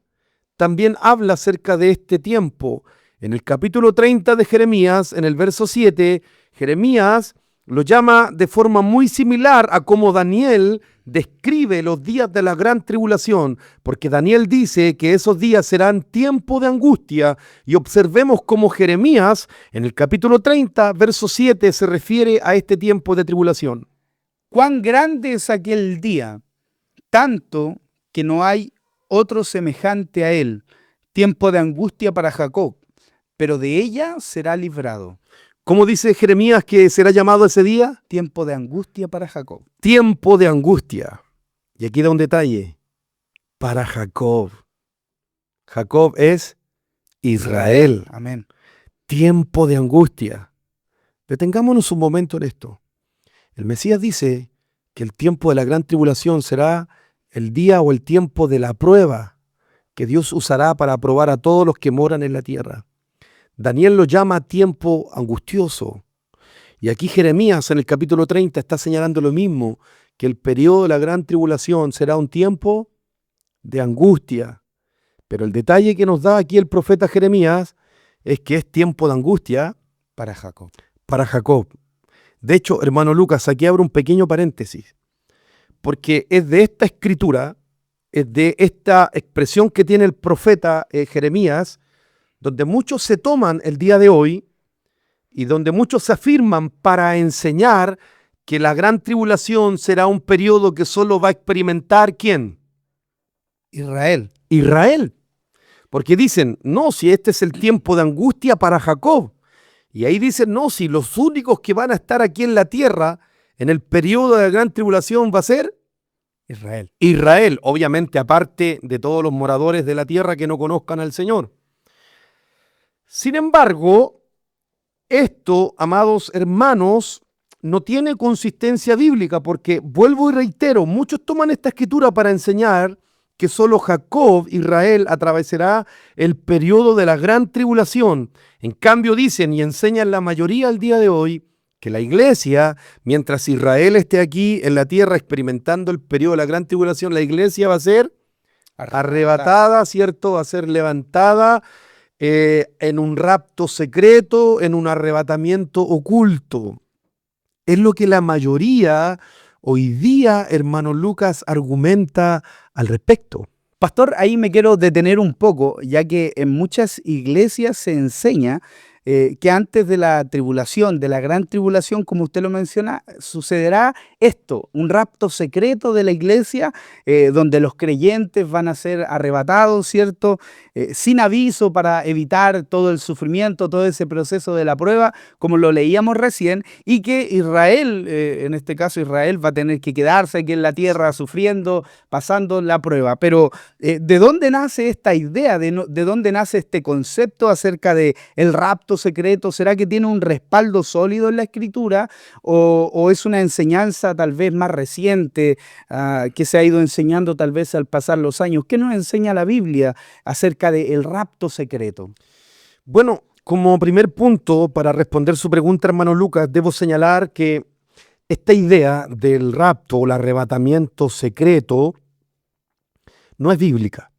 también habla acerca de este tiempo. En el capítulo 30 de Jeremías, en el verso 7, Jeremías lo llama de forma muy similar a como Daniel describe los días de la gran tribulación, porque Daniel dice que esos días serán tiempo de angustia, y observemos cómo Jeremías, en el capítulo 30, verso 7, se refiere a este tiempo de tribulación. Cuán grande es aquel día, tanto que no hay otro semejante a él, tiempo de angustia para Jacob, pero de ella será librado. ¿Cómo dice Jeremías que será llamado ese día? Tiempo de angustia para Jacob. Tiempo de angustia. Y aquí da un detalle. Para Jacob. Jacob es Israel. Amén. Tiempo de angustia. Detengámonos un momento en esto. El Mesías dice que el tiempo de la gran tribulación será el día o el tiempo de la prueba que Dios usará para probar a todos los que moran en la tierra. Daniel lo llama tiempo angustioso. Y aquí Jeremías en el capítulo 30 está señalando lo mismo, que el periodo de la gran tribulación será un tiempo de angustia. Pero el detalle que nos da aquí el profeta Jeremías es que es tiempo de angustia para Jacob. Para Jacob. De hecho, hermano Lucas, aquí abro un pequeño paréntesis, porque es de esta escritura, es de esta expresión que tiene el profeta Jeremías, donde muchos se toman el día de hoy y donde muchos se afirman para enseñar que la gran tribulación será un periodo que solo va a experimentar ¿quién? Israel. Israel. Porque dicen, no, si este es el tiempo de angustia para Jacob. Y ahí dicen, no, si los únicos que van a estar aquí en la tierra en el periodo de la gran tribulación va a ser Israel. Israel, obviamente aparte de todos los moradores de la tierra que no conozcan al Señor. Sin embargo, esto, amados hermanos, no tiene consistencia bíblica porque, vuelvo y reitero, muchos toman esta escritura para enseñar que solo Jacob, Israel, atravesará el periodo de la gran tribulación. En cambio dicen y enseñan la mayoría al día de hoy que la iglesia, mientras Israel esté aquí en la tierra experimentando el periodo de la gran tribulación, la iglesia va a ser arrebatada, ¿cierto? Va a ser levantada en un rapto secreto, en un arrebatamiento oculto. Es lo que la mayoría hoy día, hermano Lucas, argumenta al respecto. Pastor, ahí me quiero detener un poco, ya que en muchas iglesias se enseña que antes de la tribulación, de la gran tribulación, como usted lo menciona, sucederá esto, un rapto secreto de la iglesia, donde los creyentes van a ser arrebatados, ¿cierto? Sin aviso para evitar todo el sufrimiento, todo ese proceso de la prueba, como lo leíamos recién, y que Israel, en este caso Israel, va a tener que quedarse aquí en la tierra sufriendo, pasando la prueba. Pero, ¿de dónde nace esta idea? ¿De dónde nace este concepto acerca de el rapto secreto? ¿Será que tiene un respaldo sólido en la Escritura o es una enseñanza tal vez más reciente que se ha ido enseñando tal vez al pasar los años? ¿Qué nos enseña la Biblia acerca del rapto secreto? Bueno, como primer punto para responder su pregunta, hermano Lucas, debo señalar que esta idea del rapto o el arrebatamiento secreto no es bíblica,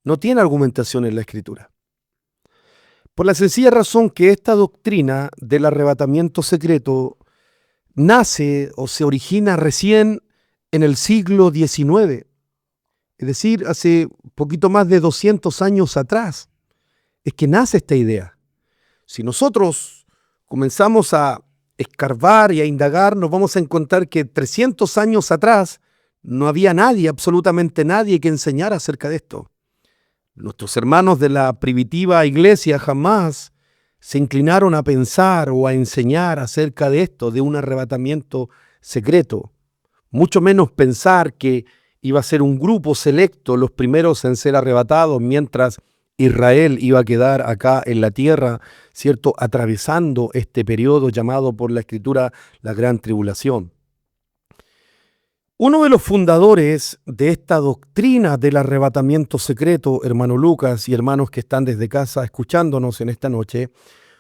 no tiene argumentación en la Escritura. Por la sencilla razón que esta doctrina del arrebatamiento secreto nace o se origina recién en el siglo XIX. Es decir, hace poquito más de 200 años atrás, es que nace esta idea. Si nosotros comenzamos a escarbar y a indagar, nos vamos a encontrar que 300 años atrás no había nadie, absolutamente nadie, que enseñara acerca de esto. Nuestros hermanos de la primitiva iglesia jamás se inclinaron a pensar o a enseñar acerca de esto, de un arrebatamiento secreto. Mucho menos pensar que iba a ser un grupo selecto los primeros en ser arrebatados, mientras Israel iba a quedar acá en la tierra, ¿cierto?, atravesando este periodo llamado por la Escritura la Gran Tribulación. Uno de los fundadores de esta doctrina del arrebatamiento secreto, hermano Lucas y hermanos que están desde casa escuchándonos en esta noche,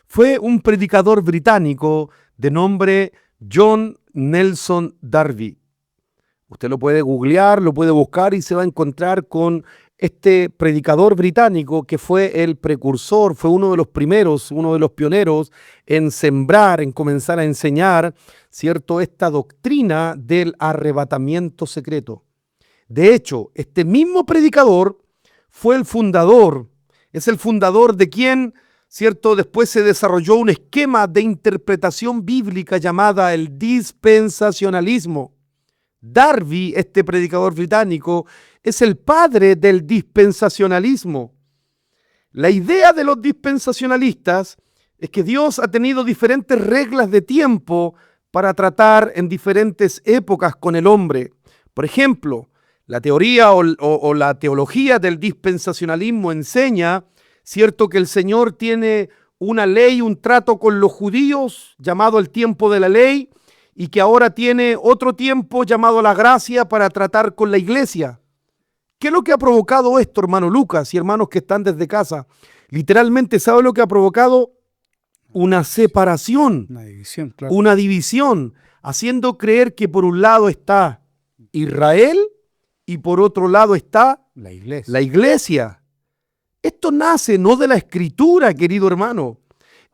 fue un predicador británico de nombre John Nelson Darby. Usted lo puede googlear, lo puede buscar y se va a encontrar con este predicador británico que fue el precursor, fue uno de los primeros, uno de los pioneros en sembrar, en comenzar a enseñar, ¿cierto?, esta doctrina del arrebatamiento secreto. De hecho, este mismo predicador fue el fundador, es el fundador de quien, ¿cierto?, después se desarrolló un esquema de interpretación bíblica llamada el dispensacionalismo. Darby, este predicador británico, es el padre del dispensacionalismo. La idea de los dispensacionalistas es que Dios ha tenido diferentes reglas de tiempo para tratar en diferentes épocas con el hombre. Por ejemplo, la teoría o la teología del dispensacionalismo enseña, ¿cierto?, que el Señor tiene una ley, un trato con los judíos llamado el tiempo de la ley, y que ahora tiene otro tiempo llamado la gracia para tratar con la iglesia. ¿Qué es lo que ha provocado esto, hermano Lucas y hermanos que están desde casa? Literalmente, ¿sabe lo que ha provocado? Una separación, una división, haciendo creer que por un lado está Israel y por otro lado está la iglesia. Esto nace no de la Escritura, querido hermano.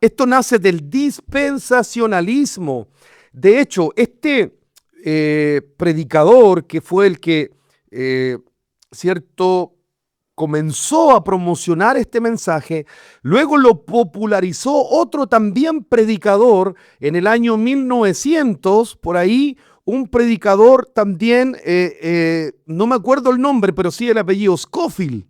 Esto nace del dispensacionalismo. De hecho, este predicador que fue el que, comenzó a promocionar este mensaje, luego lo popularizó otro también predicador en el año 1900, por ahí, un predicador también, no me acuerdo el nombre, pero sí el apellido, Scofield.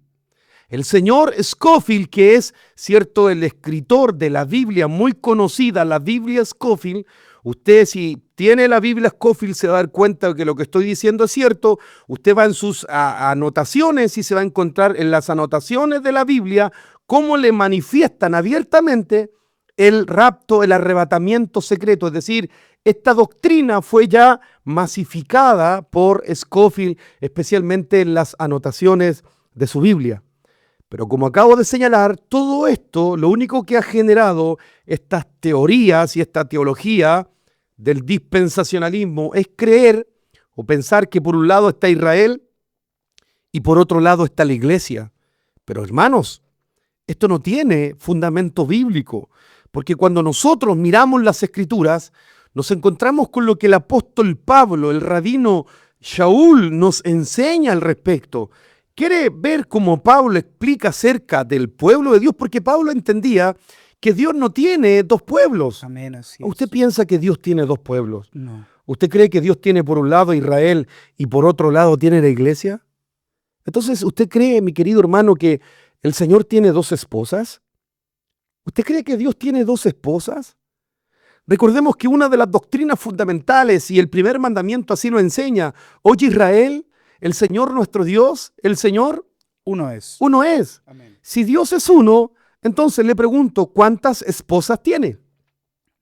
El señor Scofield, que es, ¿cierto?, el escritor de la Biblia muy conocida, la Biblia Scofield. Usted, si tiene la Biblia Scofield, se va a dar cuenta de que lo que estoy diciendo es cierto. Usted va en sus anotaciones y se va a encontrar en las anotaciones de la Biblia cómo le manifiestan abiertamente el rapto, el arrebatamiento secreto. Es decir, esta doctrina fue ya masificada por Scofield, especialmente en las anotaciones de su Biblia. Pero como acabo de señalar, todo esto, lo único que ha generado estas teorías y esta teología del dispensacionalismo es creer o pensar que por un lado está Israel y por otro lado está la iglesia. Pero hermanos, esto no tiene fundamento bíblico, porque cuando nosotros miramos las Escrituras, nos encontramos con lo que el apóstol Pablo, el rabino Shaul, nos enseña al respecto. ¿Quiere ver cómo Pablo explica acerca del pueblo de Dios? Porque Pablo entendía que Dios no tiene dos pueblos. Amén, así es. ¿Usted piensa que Dios tiene dos pueblos? No. ¿Usted cree que Dios tiene por un lado Israel y por otro lado tiene la iglesia? Entonces, ¿usted cree, mi querido hermano, que el Señor tiene dos esposas? ¿Usted cree que Dios tiene dos esposas? Recordemos que una de las doctrinas fundamentales y el primer mandamiento así lo enseña. Oye Israel, el Señor nuestro Dios, el Señor uno es. Uno es. Amén. Si Dios es uno, entonces le pregunto, ¿cuántas esposas tiene?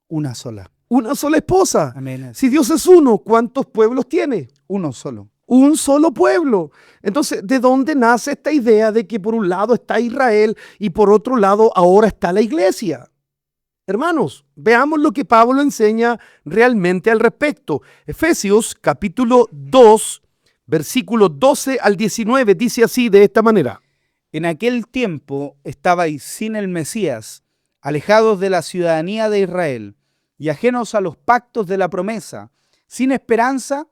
Una sola. Una sola esposa. Amén. Si Dios es uno, ¿cuántos pueblos tiene? Uno solo. Un solo pueblo. Entonces, ¿de dónde nace esta idea de que por un lado está Israel y por otro lado ahora está la iglesia? Hermanos, veamos lo que Pablo enseña realmente al respecto. Efesios capítulo 2, versículos 12 al 19, dice así de esta manera. En aquel tiempo estabais sin el Mesías, alejados de la ciudadanía de Israel y ajenos a los pactos de la promesa, sin esperanza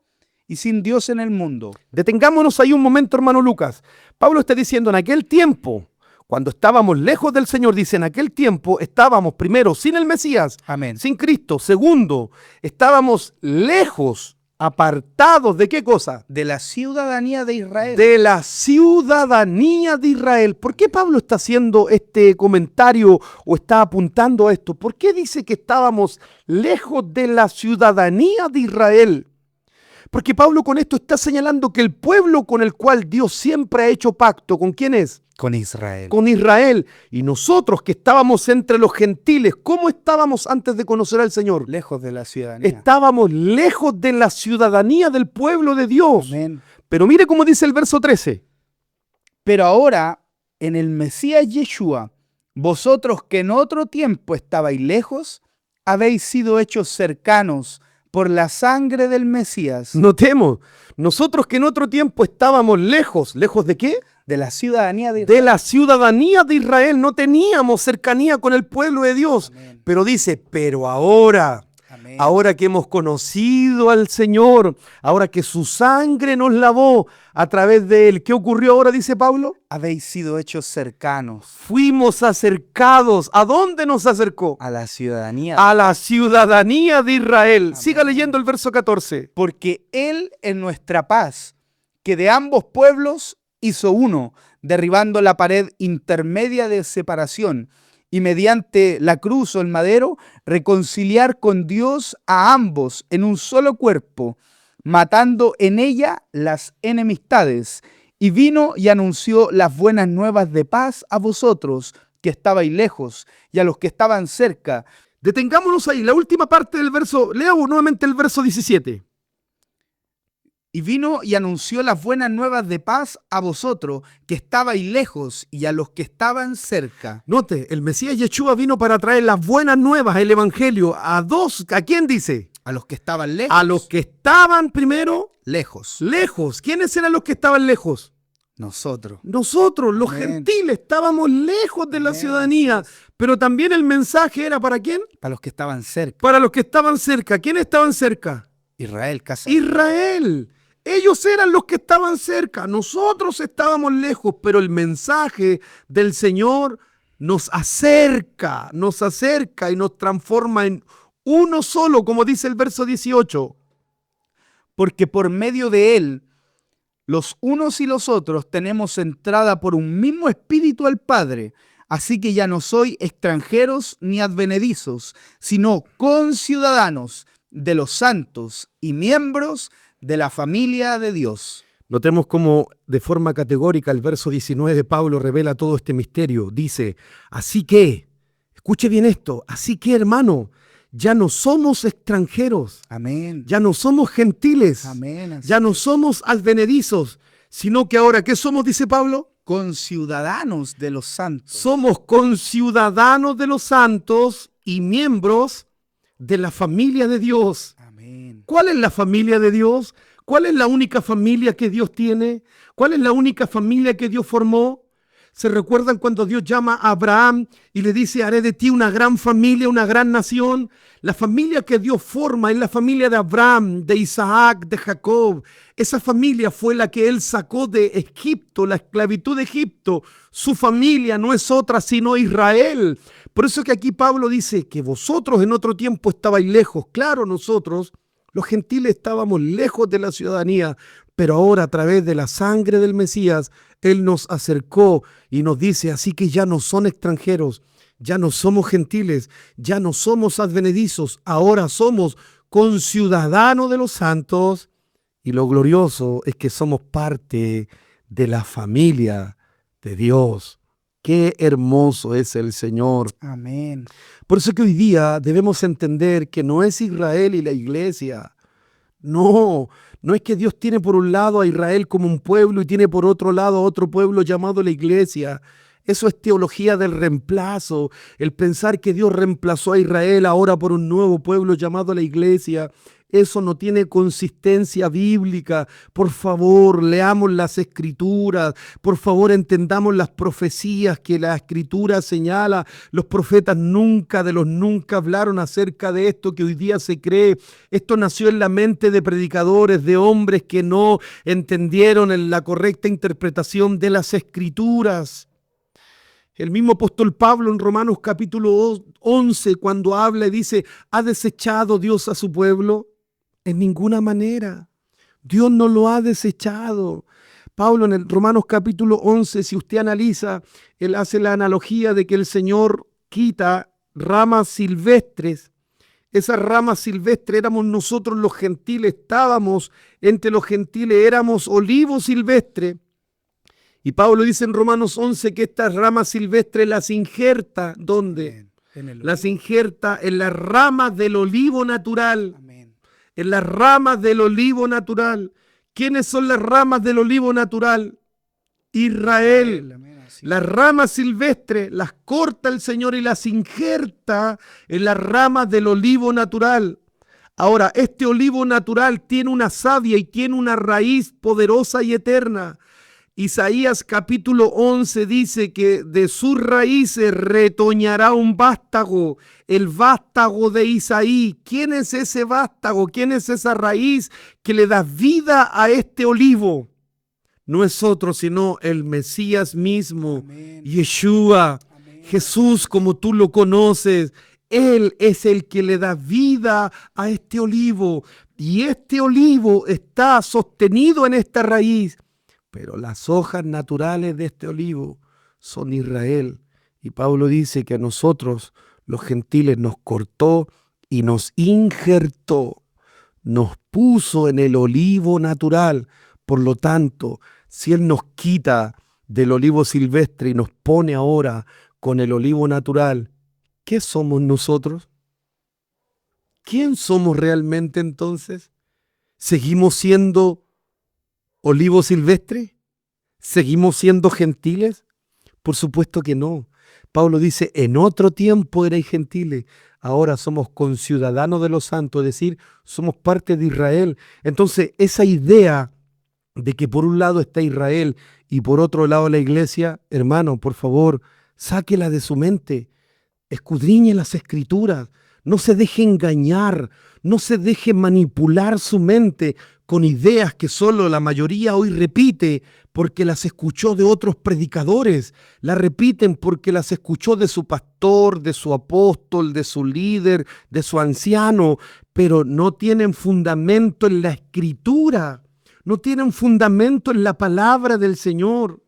y sin Dios en el mundo. Detengámonos ahí un momento, hermano Lucas, Pablo está diciendo en aquel tiempo, cuando estábamos lejos del Señor, dice en aquel tiempo estábamos primero sin el Mesías, Amén. sin Cristo. Segundo, estábamos lejos, apartados ¿de qué cosa? De la ciudadanía de Israel. De la ciudadanía de Israel. ¿Por qué Pablo está haciendo este comentario o está apuntando a esto? ¿Por qué dice que estábamos lejos de la ciudadanía de Israel? Porque Pablo con esto está señalando que el pueblo con el cual Dios siempre ha hecho pacto, ¿con quién es? Con Israel. Con Israel. Y nosotros que estábamos entre los gentiles, ¿cómo estábamos antes de conocer al Señor? Lejos de la ciudadanía. Estábamos lejos de la ciudadanía del pueblo de Dios. Amén. Pero mire cómo dice el verso 13. Pero ahora, en el Mesías Yeshua, vosotros que en otro tiempo estabais lejos, habéis sido hechos cercanos por la sangre del Mesías. Notemos, nosotros que en otro tiempo estábamos lejos, ¿lejos de qué? De la ciudadanía de Israel. De la ciudadanía de Israel, no teníamos cercanía con el pueblo de Dios. Amén. Pero dice, pero ahora, Amén. ahora que hemos conocido al Señor, ahora que su sangre nos lavó a través de él, ¿qué ocurrió ahora? Dice Pablo. Habéis sido hechos cercanos Fuimos acercados. ¿A dónde nos acercó? a la ciudadanía. A la ciudadanía de Israel. Amén. Siga leyendo el verso 14. Porque Él en nuestra paz, que de ambos pueblos hizo uno, derribando la pared intermedia de separación, y mediante la cruz o el madero, reconciliar con Dios a ambos en un solo cuerpo, matando en ella las enemistades. Y vino y anunció las buenas nuevas de paz a vosotros, que estabais lejos, y a los que estaban cerca. Detengámonos ahí, la última parte del verso. Lea nuevamente el verso 17. Y vino y anunció las buenas nuevas de paz a vosotros, que estabais lejos, y a los que estaban cerca. Note, el Mesías Yeshua vino para traer las buenas nuevas, el Evangelio. ¿A quién dice? A los que estaban lejos. A los que estaban primero Lejos. lejos. ¿Quiénes eran los que estaban lejos? Nosotros. Nosotros, los Amén. gentiles, estábamos lejos de la Amén. ciudadanía. Pero también el mensaje era ¿para quién? Para los que estaban cerca. Para los que estaban cerca. ¿Quiénes estaban cerca? Israel, casa. Israel. Ellos eran los que estaban cerca. Nosotros estábamos lejos, pero el mensaje del Señor nos acerca y nos transforma en uno solo, como dice el verso 18. Porque por medio de Él, los unos y los otros tenemos entrada por un mismo espíritu al Padre. Así que ya no sois extranjeros ni advenedizos, sino conciudadanos de los santos y miembros de la familia de Dios. Notemos cómo de forma categórica el verso 19 de Pablo revela todo este misterio. Dice, así que, escuche bien esto, así que hermano, ya no somos extranjeros, Amén. ya no somos gentiles, Amén. ya no somos advenedizos, sino que ahora, ¿qué somos? Dice Pablo. Conciudadanos de los santos. Somos conciudadanos de los santos y miembros de la familia de Dios. Amén. ¿Cuál es la familia de Dios? ¿Cuál es la única familia que Dios tiene? ¿Cuál es la única familia que Dios formó? ¿Se recuerdan cuando Dios llama a Abraham y le dice, haré de ti una gran familia, una gran nación? La familia que Dios forma es la familia de Abraham, de Isaac, de Jacob. Esa familia fue la que Él sacó de Egipto, la esclavitud de Egipto. Su familia no es otra sino Israel. Por eso que aquí Pablo dice que vosotros en otro tiempo estabais lejos. Claro, nosotros, los gentiles, estábamos lejos de la ciudadanía, pero ahora a través de la sangre del Mesías, Él nos acercó y nos dice, así que ya no son extranjeros, ya no somos gentiles, ya no somos advenedizos, ahora somos conciudadanos de los santos, y lo glorioso es que somos parte de la familia de Dios. Qué hermoso es el Señor. Amén. Por eso que hoy día debemos entender que no es Israel y la iglesia. No es que Dios tiene por un lado a Israel como un pueblo y tiene por otro lado a otro pueblo llamado la iglesia. Eso es teología del reemplazo, el pensar que Dios reemplazó a Israel ahora por un nuevo pueblo llamado la iglesia. eso no tiene consistencia bíblica. Por favor, leamos las Escrituras. Por favor, entendamos las profecías que la Escritura señala. Los profetas nunca de los nunca hablaron acerca de esto que hoy día se cree. Esto nació en la mente de predicadores, de hombres que no entendieron la correcta interpretación de las Escrituras. El mismo apóstol Pablo en Romanos capítulo 11, cuando habla y dice, ¿ha desechado Dios a su pueblo? En ninguna manera. Dios no lo ha desechado. Pablo en el Romanos capítulo 11, si usted analiza, él hace la analogía de que el Señor quita ramas silvestres. Esas ramas silvestres éramos nosotros los gentiles, estábamos entre los gentiles, éramos olivos silvestres. Y Pablo dice en Romanos 11 que estas ramas silvestres las injerta, ¿dónde? Las injerta en las ramas del olivo natural. Amén. En las ramas del olivo natural. ¿Quiénes son las ramas del olivo natural? Israel. Amén. Así. Las ramas silvestres las corta el Señor y las injerta en las ramas del olivo natural. Ahora, este olivo natural tiene una savia y tiene una raíz poderosa y eterna. Isaías capítulo 11 dice que de sus raíces retoñará un vástago, el vástago de Isaí. ¿Quién es ese vástago? ¿Quién es esa raíz que le da vida a este olivo? No es otro sino el Mesías mismo, Amén. Yeshua, Amén. Jesús como tú lo conoces. Él es el que le da vida a este olivo y este olivo está sostenido en esta raíz. Pero las hojas naturales de este olivo son Israel. Y Pablo dice que a nosotros, los gentiles, nos cortó y nos injertó, nos puso en el olivo natural. Por lo tanto, si Él nos quita del olivo silvestre y nos pone ahora con el olivo natural, ¿qué somos nosotros? ¿Quién somos realmente entonces? ¿Seguimos siendo olivo silvestre? ¿Seguimos siendo gentiles? Por supuesto que no. Pablo dice, en otro tiempo erais gentiles, ahora somos conciudadanos de los santos, es decir, somos parte de Israel. Entonces, esa idea de que por un lado está Israel y por otro lado la iglesia, hermano, por favor, sáquela de su mente, escudriñe las Escrituras, no se deje engañar, no se deje manipular su mente con ideas que solo la mayoría hoy repite porque las escuchó de otros predicadores, las repiten porque las escuchó de su pastor, de su apóstol, de su líder, de su anciano, pero no tienen fundamento en la Escritura, no tienen fundamento en la palabra del Señor.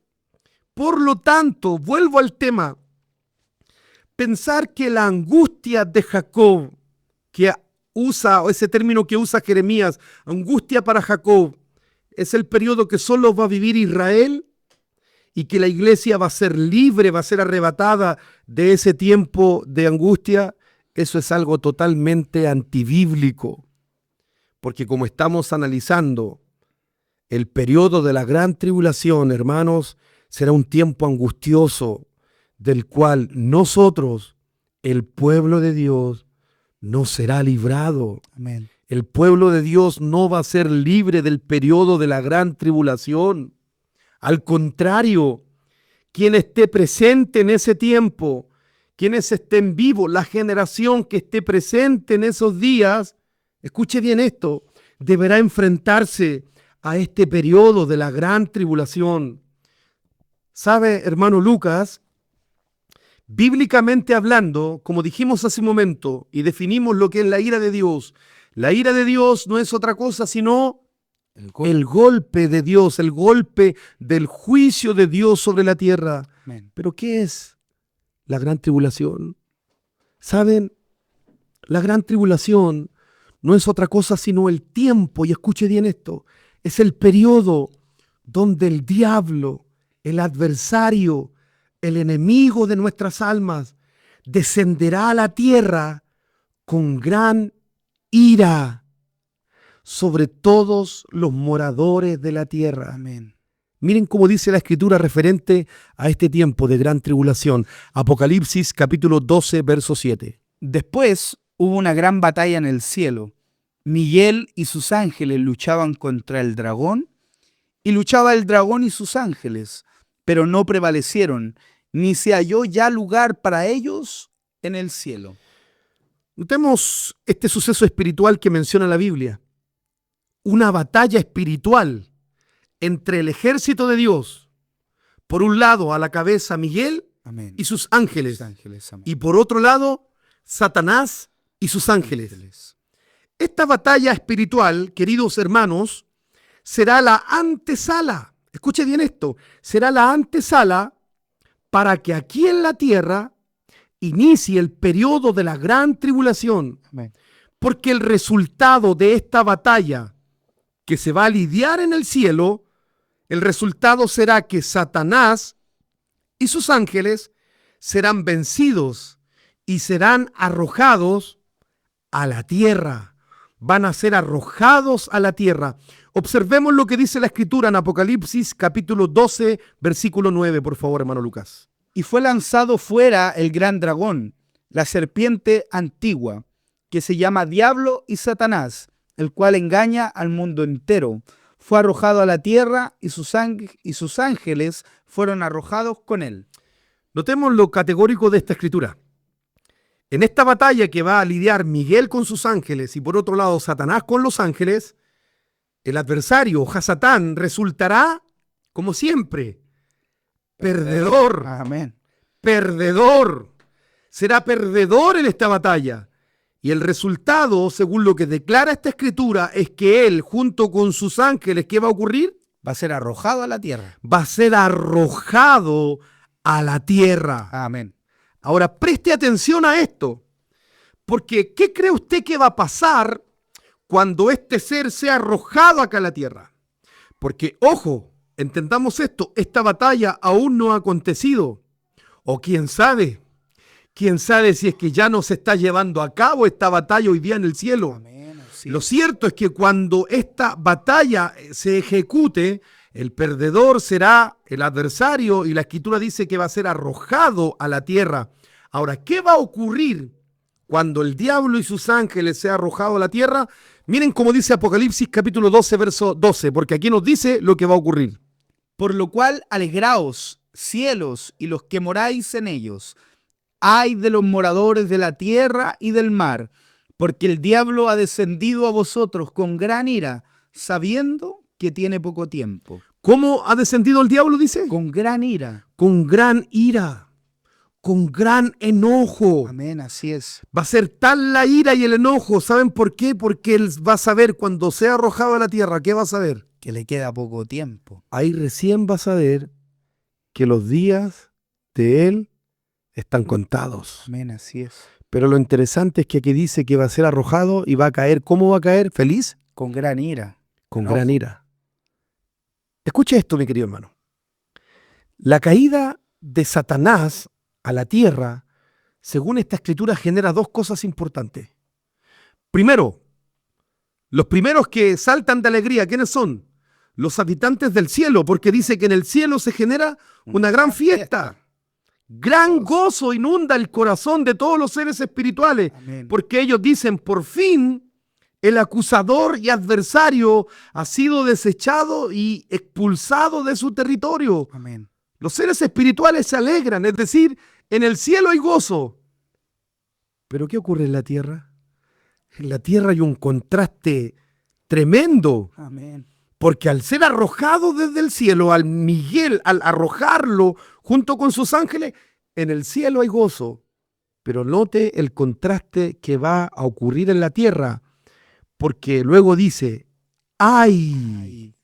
Por lo tanto, vuelvo al tema, pensar que la angustia de Jacob, que usa ese término que usa Jeremías, angustia para Jacob, es el periodo que solo va a vivir Israel y que la iglesia va a ser libre, va a ser arrebatada de ese tiempo de angustia, eso es algo totalmente antibíblico. Porque como estamos analizando el periodo de la gran tribulación, hermanos, será un tiempo angustioso del cual nosotros, el pueblo de Dios, no será librado. Amén. El pueblo de Dios no va a ser libre del periodo de la gran tribulación. Al contrario, quien esté presente en ese tiempo, quienes estén vivos, la generación que esté presente en esos días, escuche bien esto, deberá enfrentarse a este periodo de la gran tribulación. ¿Sabe, hermano Lucas? Bíblicamente hablando, como dijimos hace un momento y definimos lo que es la ira de Dios, la ira de Dios no es otra cosa sino el golpe de Dios, el golpe del juicio de Dios sobre la tierra. Amén. ¿Pero qué es la gran tribulación? ¿Saben? La gran tribulación no es otra cosa sino el tiempo, y escuche bien esto, es el periodo donde el diablo, el adversario, el enemigo de nuestras almas, descenderá a la tierra con gran ira sobre todos los moradores de la tierra. Amén. Miren cómo dice la Escritura referente a este tiempo de gran tribulación. Apocalipsis capítulo 12, verso 7. Después hubo una gran batalla en el cielo. Miguel y sus ángeles luchaban contra el dragón, y luchaba el dragón y sus ángeles, pero no prevalecieron, ni se halló ya lugar para ellos en el cielo. Notemos este suceso espiritual que menciona la Biblia. Una batalla espiritual entre el ejército de Dios, por un lado a la cabeza Miguel Amén. y sus ángeles, Amén. y por otro lado Satanás y sus ángeles. Esta batalla espiritual, queridos hermanos, será la antesala. Escuche bien esto. Será la antesala para que aquí en la tierra inicie el periodo de la gran tribulación. Amén. Porque el resultado de esta batalla que se va a lidiar en el cielo, el resultado será que Satanás y sus ángeles serán vencidos y serán arrojados a la tierra. Van a ser arrojados a la tierra. Observemos lo que dice la Escritura en Apocalipsis capítulo 12, versículo 9, por favor, hermano Lucas. Y fue lanzado fuera el gran dragón, la serpiente antigua, que se llama Diablo y Satanás, el cual engaña al mundo entero. Fue arrojado a la tierra y sus ángeles fueron arrojados con él. Notemos lo categórico de esta escritura. En esta batalla que va a lidiar Miguel con sus ángeles y por otro lado Satanás con los ángeles, el adversario, Hasatán, resultará, como siempre, perdedor. Amén. Perdedor. Será perdedor en esta batalla. Y el resultado, según lo que declara esta escritura, es que él, junto con sus ángeles, ¿qué va a ocurrir? Va a ser arrojado a la tierra. Va a ser arrojado a la tierra. Amén. Ahora, preste atención a esto, porque ¿qué cree usted que va a pasar cuando este ser sea arrojado acá a la tierra? Porque, ojo, entendamos esto, esta batalla aún no ha acontecido. O quién sabe si es que ya no se está llevando a cabo esta batalla hoy día en el cielo. Amén. Sí. Lo cierto es que cuando esta batalla se ejecute, el perdedor será el adversario y la Escritura dice que va a ser arrojado a la tierra. Ahora, ¿qué va a ocurrir cuando el diablo y sus ángeles sean arrojados a la tierra? Miren cómo dice Apocalipsis capítulo 12, verso 12, porque aquí nos dice lo que va a ocurrir. Por lo cual, alegraos, cielos, y los que moráis en ellos. Ay de los moradores de la tierra y del mar, porque el diablo ha descendido a vosotros con gran ira, sabiendo que tiene poco tiempo. ¿Cómo ha descendido el diablo, dice? Con gran ira. Con gran ira, con gran enojo. Amén, así es. Va a ser tal la ira y el enojo. ¿Saben por qué? Porque él va a saber cuando sea arrojado a la tierra. ¿Qué va a saber? Que le queda poco tiempo. Ahí recién va a saber que los días de él están contados. Amén, así es. Pero lo interesante es que aquí dice que va a ser arrojado y va a caer. ¿Cómo va a caer? ¿Feliz? Con gran ira. Con gran ira. Escuche esto, mi querido hermano. La caída de Satanás a la tierra, según esta escritura, genera dos cosas importantes. Primero, los primeros que saltan de alegría, ¿quiénes son? Los habitantes del cielo, porque dice que en el cielo se genera una gran fiesta. Gran gozo inunda el corazón de todos los seres espirituales, Amén. porque ellos dicen, por fin, el acusador y adversario ha sido desechado y expulsado de su territorio. Amén. Los seres espirituales se alegran, es decir, en el cielo hay gozo. Pero ¿qué ocurre en la tierra? En la tierra hay un contraste tremendo, Amén. porque al ser arrojado desde el cielo, al Miguel, al arrojarlo junto con sus ángeles, en el cielo hay gozo. Pero note el contraste que va a ocurrir en la tierra, porque luego dice, ¡ay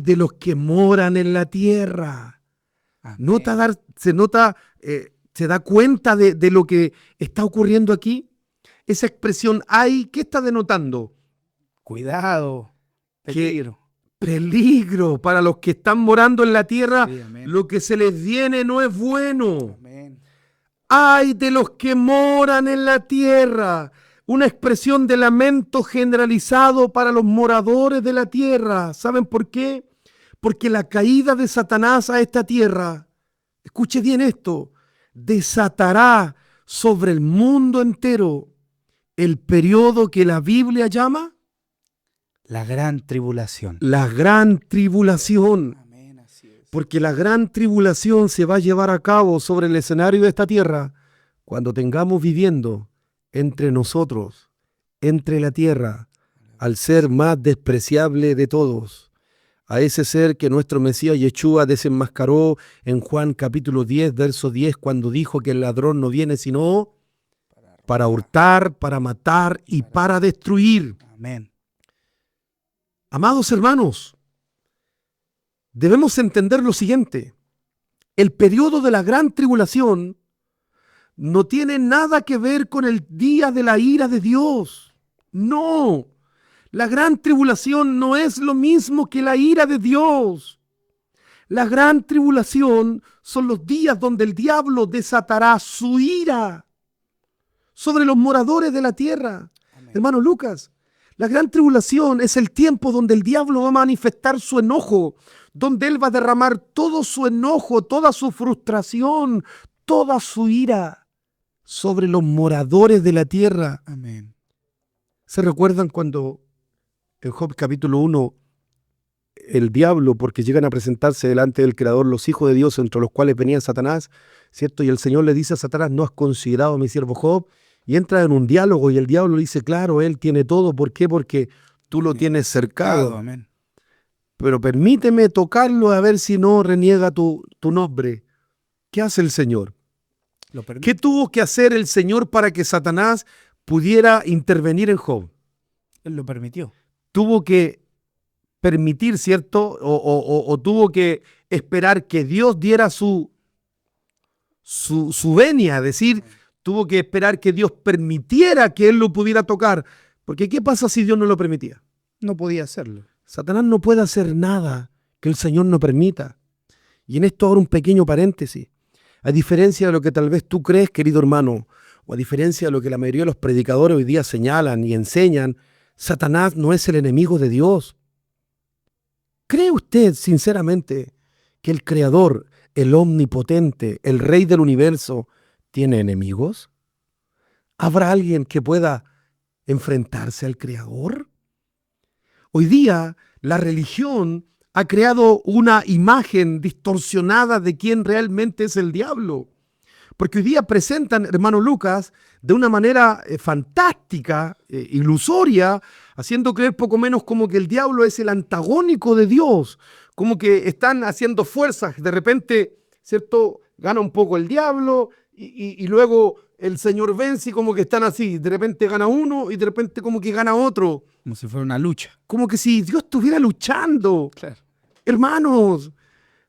de los que moran en la tierra! Amén. ¿Se da cuenta de lo que está ocurriendo aquí? Esa expresión ¡ay! ¿Qué está denotando? Cuidado. Peligro. Peligro para los que están morando en la tierra. Sí, amén. Lo que se les viene no es bueno. Amén. ¡Ay de los que moran en la tierra! Una expresión de lamento generalizado para los moradores de la tierra. ¿Saben por qué? Porque la caída de Satanás a esta tierra, escuche bien esto, desatará sobre el mundo entero el periodo que la Biblia llama La gran tribulación. la gran tribulación. Amén, así es. Porque la gran tribulación se va a llevar a cabo sobre el escenario de esta tierra cuando tengamos viviendo entre nosotros, entre la tierra, al ser más despreciable de todos, a ese ser que nuestro Mesías Yeshua desenmascaró en Juan capítulo 10, verso 10, cuando dijo que el ladrón no viene sino para hurtar, para matar y para destruir. Amén. Amados hermanos, debemos entender lo siguiente. El periodo de la gran tribulación no tiene nada que ver con el día de la ira de Dios. No, la gran tribulación no es lo mismo que la ira de Dios. La gran tribulación son los días donde el diablo desatará su ira sobre los moradores de la tierra. Amén. Hermano Lucas, la gran tribulación es el tiempo donde el diablo va a manifestar su enojo, donde él va a derramar todo su enojo, toda su frustración, toda su ira sobre los moradores de la tierra. Amén. ¿Se recuerdan cuando en Job capítulo 1 el diablo, porque llegan a presentarse delante del Creador los hijos de Dios, entre los cuales venía Satanás, ¿cierto? Y el Señor le dice a Satanás: ¿no has considerado a mi siervo Job? Y entra en un diálogo y el diablo le dice: claro, él tiene todo. ¿Por qué? Porque tú lo tienes cercado. Amén. Pero permíteme tocarlo a ver si no reniega tu nombre. ¿Qué hace el Señor? Lo permite. ¿Qué tuvo que hacer el Señor para que Satanás pudiera intervenir en Job? Él lo permitió. Tuvo que permitir, ¿cierto? O tuvo que esperar que Dios diera su venia, es decir, tuvo que esperar que Dios permitiera que él lo pudiera tocar. Porque ¿qué pasa si Dios no lo permitía? No podía hacerlo. Satanás no puede hacer nada que el Señor no permita. Y en esto ahora un pequeño paréntesis. A diferencia de lo que tal vez tú crees, querido hermano, o a diferencia de lo que la mayoría de los predicadores hoy día señalan y enseñan, Satanás no es el enemigo de Dios. ¿Cree usted sinceramente que el Creador, el Omnipotente, el Rey del Universo, tiene enemigos? ¿Habrá alguien que pueda enfrentarse al Creador? Hoy día la religión ha creado una imagen distorsionada de quién realmente es el diablo. Porque hoy día presentan, hermano Lucas, de una manera fantástica, ilusoria, haciendo creer poco menos como que el diablo es el antagónico de Dios, como que están haciendo fuerzas, de repente, ¿cierto? Gana un poco el diablo y luego el Señor vence y como que están así, de repente gana uno y de repente como que gana otro. Como si fuera una lucha. Como que si Dios estuviera luchando. Claro. Hermanos,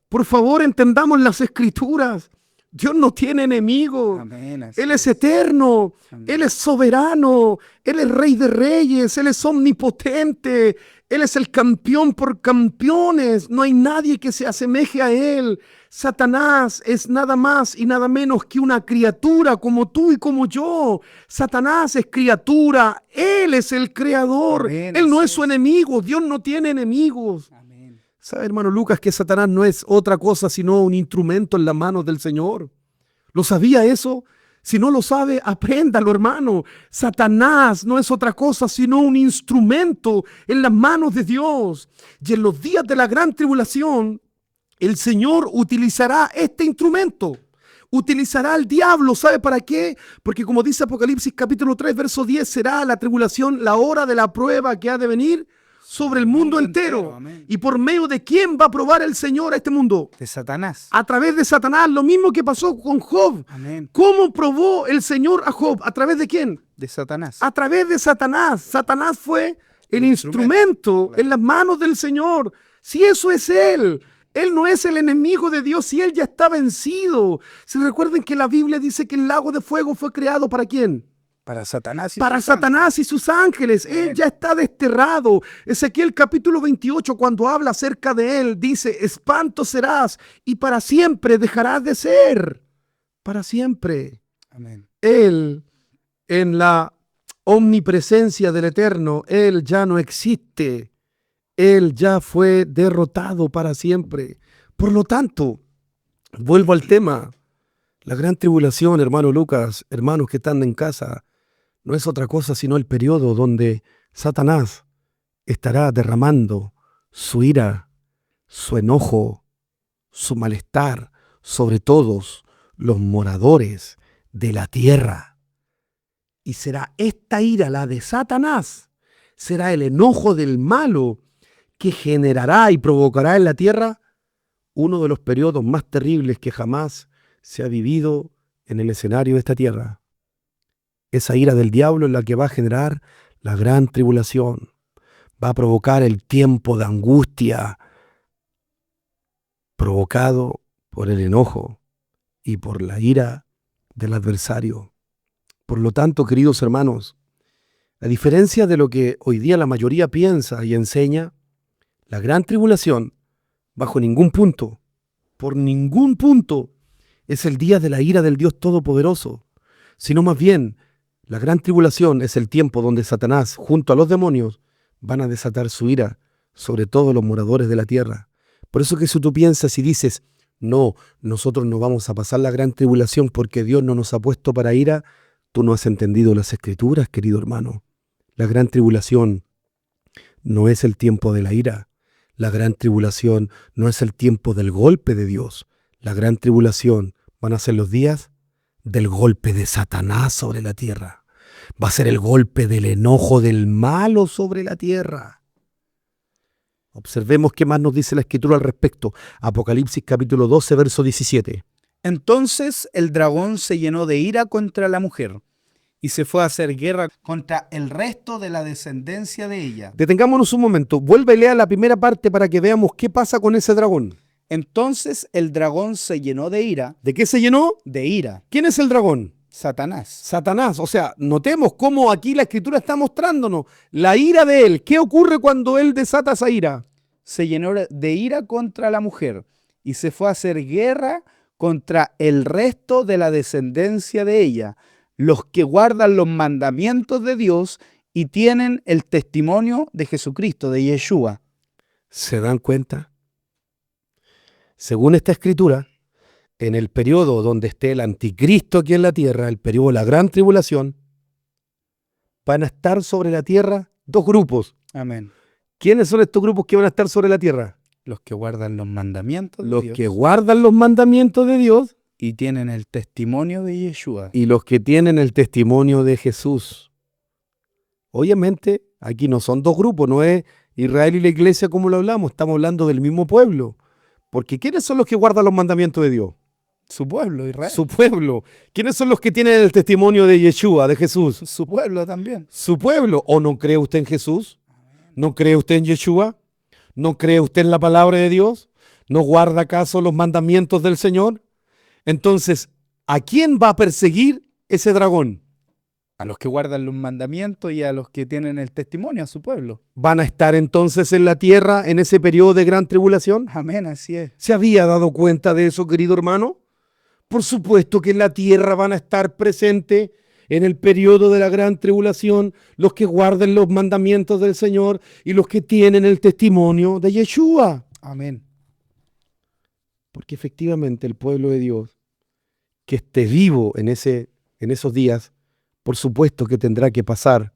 por favor entendamos las Escrituras. Dios no tiene enemigos. Amén. Así Él es eterno, Amén. Él es soberano, Él es Rey de Reyes, Él es omnipotente, Él es el campeón por campeones. No hay nadie que se asemeje a Él. Satanás es nada más y nada menos que una criatura como tú y como yo. Satanás es criatura, Él es el creador. Amén, Él no así es su es. enemigo, Dios no tiene enemigos. Amén. ¿Sabe, hermano Lucas, que Satanás no es otra cosa sino un instrumento en las manos del Señor? ¿Lo sabía eso? Si no lo sabe, apréndalo, hermano. Satanás no es otra cosa sino un instrumento en las manos de Dios. Y en los días de la gran tribulación, el Señor utilizará este instrumento. Utilizará al diablo. ¿Sabe para qué? Porque como dice Apocalipsis capítulo 3, verso 10, será la tribulación, la hora de la prueba que ha de venir sobre el mundo entero. Amén. ¿Y por medio de quién va a probar el Señor a este mundo? De Satanás. A través de Satanás, lo mismo que pasó con Job. Amén. ¿Cómo probó el Señor a Job? ¿A través de quién? De Satanás. A través de Satanás. Satanás fue el El instrumento claro. en las manos del Señor. Si eso es Él. Él no es el enemigo de Dios, si Él ya está vencido. Si recuerden que la Biblia dice que el lago de fuego fue creado ¿para quién? Para Satanás. Y Para sus Satanás y sus ángeles. Él ya está desterrado. Ezequiel capítulo 28, cuando habla acerca de él, dice: espanto serás y para siempre dejarás de ser. Para siempre. Amén. Él, en la omnipresencia del Eterno, Él ya no existe. Él ya fue derrotado para siempre. Por lo tanto, vuelvo al tema. La gran tribulación, hermano Lucas, hermanos que están en casa, no es otra cosa sino el periodo donde Satanás estará derramando su ira, su enojo, su malestar sobre todos los moradores de la tierra. Y será esta ira, la de Satanás, será el enojo del malo que generará y provocará en la tierra uno de los periodos más terribles que jamás se ha vivido en el escenario de esta tierra. Esa ira del diablo es la que va a generar la gran tribulación. Va a provocar el tiempo de angustia provocado por el enojo y por la ira del adversario. Por lo tanto, queridos hermanos, a diferencia de lo que hoy día la mayoría piensa y enseña, la gran tribulación, bajo ningún punto, por ningún punto, es el día de la ira del Dios Todopoderoso, sino más bien, la gran tribulación es el tiempo donde Satanás, junto a los demonios, van a desatar su ira sobre todos los moradores de la tierra. Por eso que si tú piensas y dices, no, nosotros no vamos a pasar la gran tribulación porque Dios no nos ha puesto para ira, tú no has entendido las Escrituras, querido hermano. La gran tribulación no es el tiempo de la ira. La gran tribulación no es el tiempo del golpe de Dios. La gran tribulación van a ser los días del golpe de Satanás sobre la tierra. Va a ser el golpe del enojo del malo sobre la tierra. Observemos qué más nos dice la Escritura al respecto. Apocalipsis capítulo 12, verso 17. Entonces el dragón se llenó de ira contra la mujer y se fue a hacer guerra contra el resto de la descendencia de ella. Detengámonos un momento. Vuelve y lea la primera parte para que veamos qué pasa con ese dragón. Entonces el dragón se llenó de ira. ¿De qué se llenó? De ira. ¿Quién es el dragón? Satanás. Satanás. O sea, notemos cómo aquí la Escritura está mostrándonos la ira de él. ¿Qué ocurre cuando él desata esa ira? Se llenó de ira contra la mujer y se fue a hacer guerra contra el resto de la descendencia de ella, los que guardan los mandamientos de Dios y tienen el testimonio de Jesucristo, de Yeshua. ¿Se dan cuenta? Según esta Escritura, en el periodo donde esté el anticristo aquí en la tierra, el periodo de la gran tribulación, van a estar sobre la tierra dos grupos. Amén. ¿Quiénes son estos grupos que van a estar sobre la tierra? Los que guardan los mandamientos de Los Dios que guardan los mandamientos de Dios y tienen el testimonio de Yeshua. y los que tienen el testimonio de Jesús. Obviamente, aquí no son dos grupos, no es Israel y la iglesia como lo hablamos, estamos hablando del mismo pueblo. Porque ¿quiénes son los que guardan los mandamientos de Dios? Su pueblo, Israel. Su pueblo. ¿Quiénes son los que tienen el testimonio de Yeshua, de Jesús? Su pueblo también. Su pueblo. ¿O no cree usted en Jesús? ¿No cree usted en Yeshua? ¿No cree usted en la palabra de Dios? ¿No guarda acaso los mandamientos del Señor? Entonces, ¿a quién va a perseguir ese dragón? A los que guardan los mandamientos y a los que tienen el testimonio, a su pueblo. ¿Van a estar entonces en la tierra en ese periodo de gran tribulación? Amén, así es. ¿Se había dado cuenta de eso, querido hermano? Por supuesto que en la tierra van a estar presentes en el periodo de la gran tribulación los que guarden los mandamientos del Señor y los que tienen el testimonio de Yeshua. Amén. Porque efectivamente el pueblo de Dios que esté vivo en esos días, por supuesto que tendrá que pasar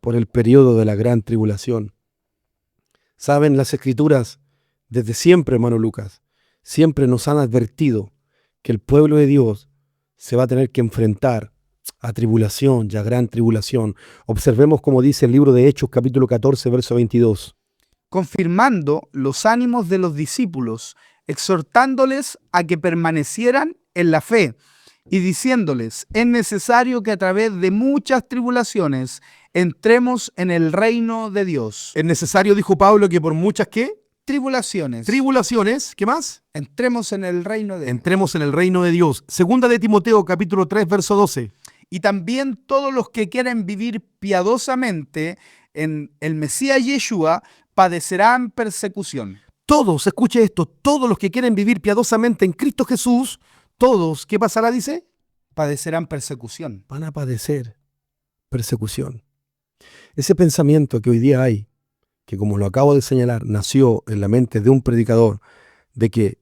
por el periodo de la gran tribulación. Saben, las Escrituras, desde siempre, hermano Lucas, siempre nos han advertido que el pueblo de Dios se va a tener que enfrentar a tribulación y a gran tribulación. Observemos como dice el libro de Hechos, capítulo 14, verso 22. Confirmando los ánimos de los discípulos, exhortándoles a que permanecieran en la fe y diciéndoles, es necesario que a través de muchas tribulaciones entremos en el reino de Dios. Es necesario, dijo Pablo, que por muchas, ¿qué? Tribulaciones. Tribulaciones, ¿qué más? Entremos en el reino de Dios. Entremos en el reino de Dios. Segunda de Timoteo, capítulo 3, verso 12. Y también todos los que quieren vivir piadosamente en el Mesías Yeshua padecerán persecución. Todos, escuche esto, todos los que quieren vivir piadosamente en Cristo Jesús, todos, ¿qué pasará, dice? Padecerán persecución. Van a padecer persecución. Ese pensamiento que hoy día hay, que como lo acabo de señalar, nació en la mente de un predicador, de que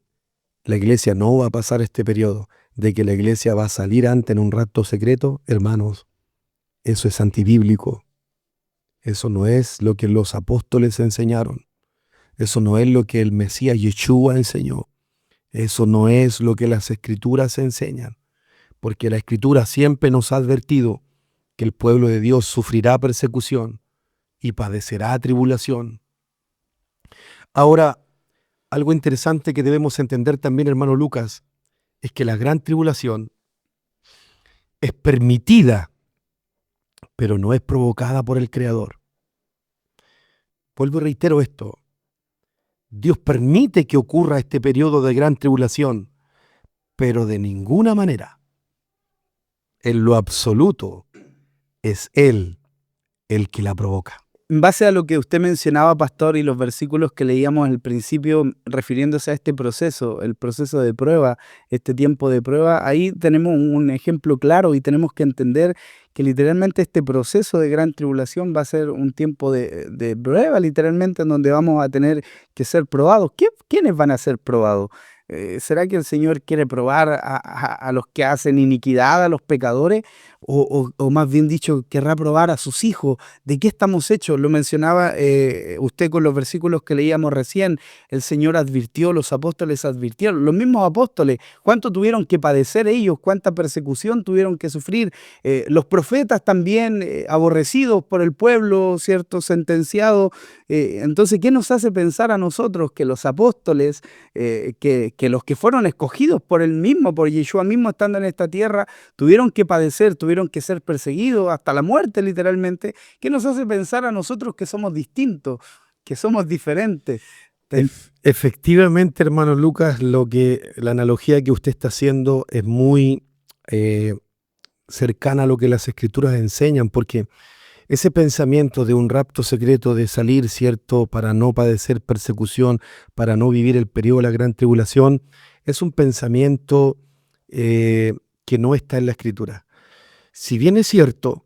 la iglesia no va a pasar este periodo, de que la iglesia va a salir antes en un rapto secreto, hermanos, Eso es antibíblico. Eso no es lo que los apóstoles enseñaron. Eso no es lo que el Mesías Yeshua enseñó. Eso no es lo que las Escrituras enseñan. Porque la Escritura siempre nos ha advertido que el pueblo de Dios sufrirá persecución y padecerá tribulación. Ahora, algo interesante que debemos entender también, hermano Lucas, es que la gran tribulación es permitida, pero no es provocada por el Creador. Vuelvo y reitero esto. Dios permite que ocurra este periodo de gran tribulación, pero de ninguna manera, en lo absoluto, es Él el que la provoca. En base a lo que usted mencionaba, pastor, y los versículos que leíamos al principio refiriéndose a este proceso, el proceso de prueba, este tiempo de prueba, ahí tenemos un ejemplo claro y tenemos que entender que literalmente este proceso de gran tribulación va a ser un tiempo de prueba, literalmente, en donde vamos a tener que ser probados. ¿Quiénes van a ser probados? ¿Será que el Señor quiere probar a los que hacen iniquidad, a los pecadores? O más bien dicho, querrá probar a sus hijos. ¿De qué estamos hechos? Lo mencionaba usted con los versículos que leíamos recién. El Señor advirtió, los apóstoles advirtieron. Los mismos apóstoles, ¿cuánto tuvieron que padecer ellos? ¿Cuánta persecución tuvieron que sufrir? Los profetas también, aborrecidos por el pueblo, ¿cierto? Sentenciados. Entonces, ¿qué nos hace pensar a nosotros que los apóstoles, que los que fueron escogidos por él mismo, por Yeshua mismo estando en esta tierra, tuvieron que padecer, tuvieron que ser perseguidos hasta la muerte literalmente? ¿Qué nos hace pensar a nosotros que somos distintos, que somos diferentes? Efectivamente, hermano Lucas, la analogía que usted está haciendo es muy cercana a lo que las Escrituras enseñan, porque ese pensamiento de un rapto secreto, de salir, ¿cierto?, para no padecer persecución, para no vivir el periodo de la gran tribulación, es un pensamiento que no está en la Escritura. Si bien es cierto,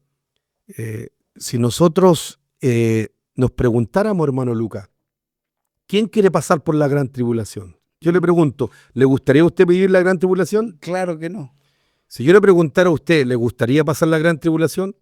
si nosotros nos preguntáramos, hermano Lucas, ¿quién quiere pasar por la gran tribulación? Yo le pregunto, ¿le gustaría a usted vivir la gran tribulación? Claro que no. Si yo le preguntara a usted, ¿le gustaría pasar la gran tribulación?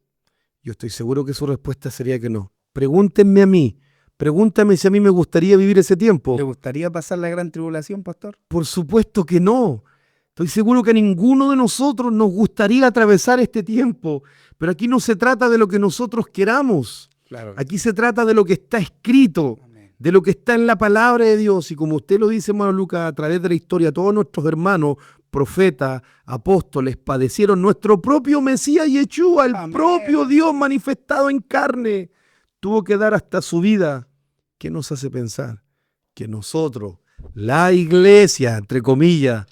Yo estoy seguro que su respuesta sería que no. Pregúntenme a mí. Pregúntame si a mí me gustaría vivir ese tiempo. ¿Le gustaría pasar la gran tribulación, pastor? Por supuesto que no. Estoy seguro que a ninguno de nosotros nos gustaría atravesar este tiempo. Pero aquí no se trata de lo que nosotros queramos. Claro. Aquí se trata de lo que está escrito, de lo que está en la palabra de Dios. Y como usted lo dice, hermano Lucas, a través de la historia, todos nuestros hermanos, profetas, apóstoles, padecieron. Nuestro propio Mesías Yeshua, el propio Dios manifestado en carne, tuvo que dar hasta su vida. ¿Qué nos hace pensar? Que nosotros, la iglesia, entre comillas,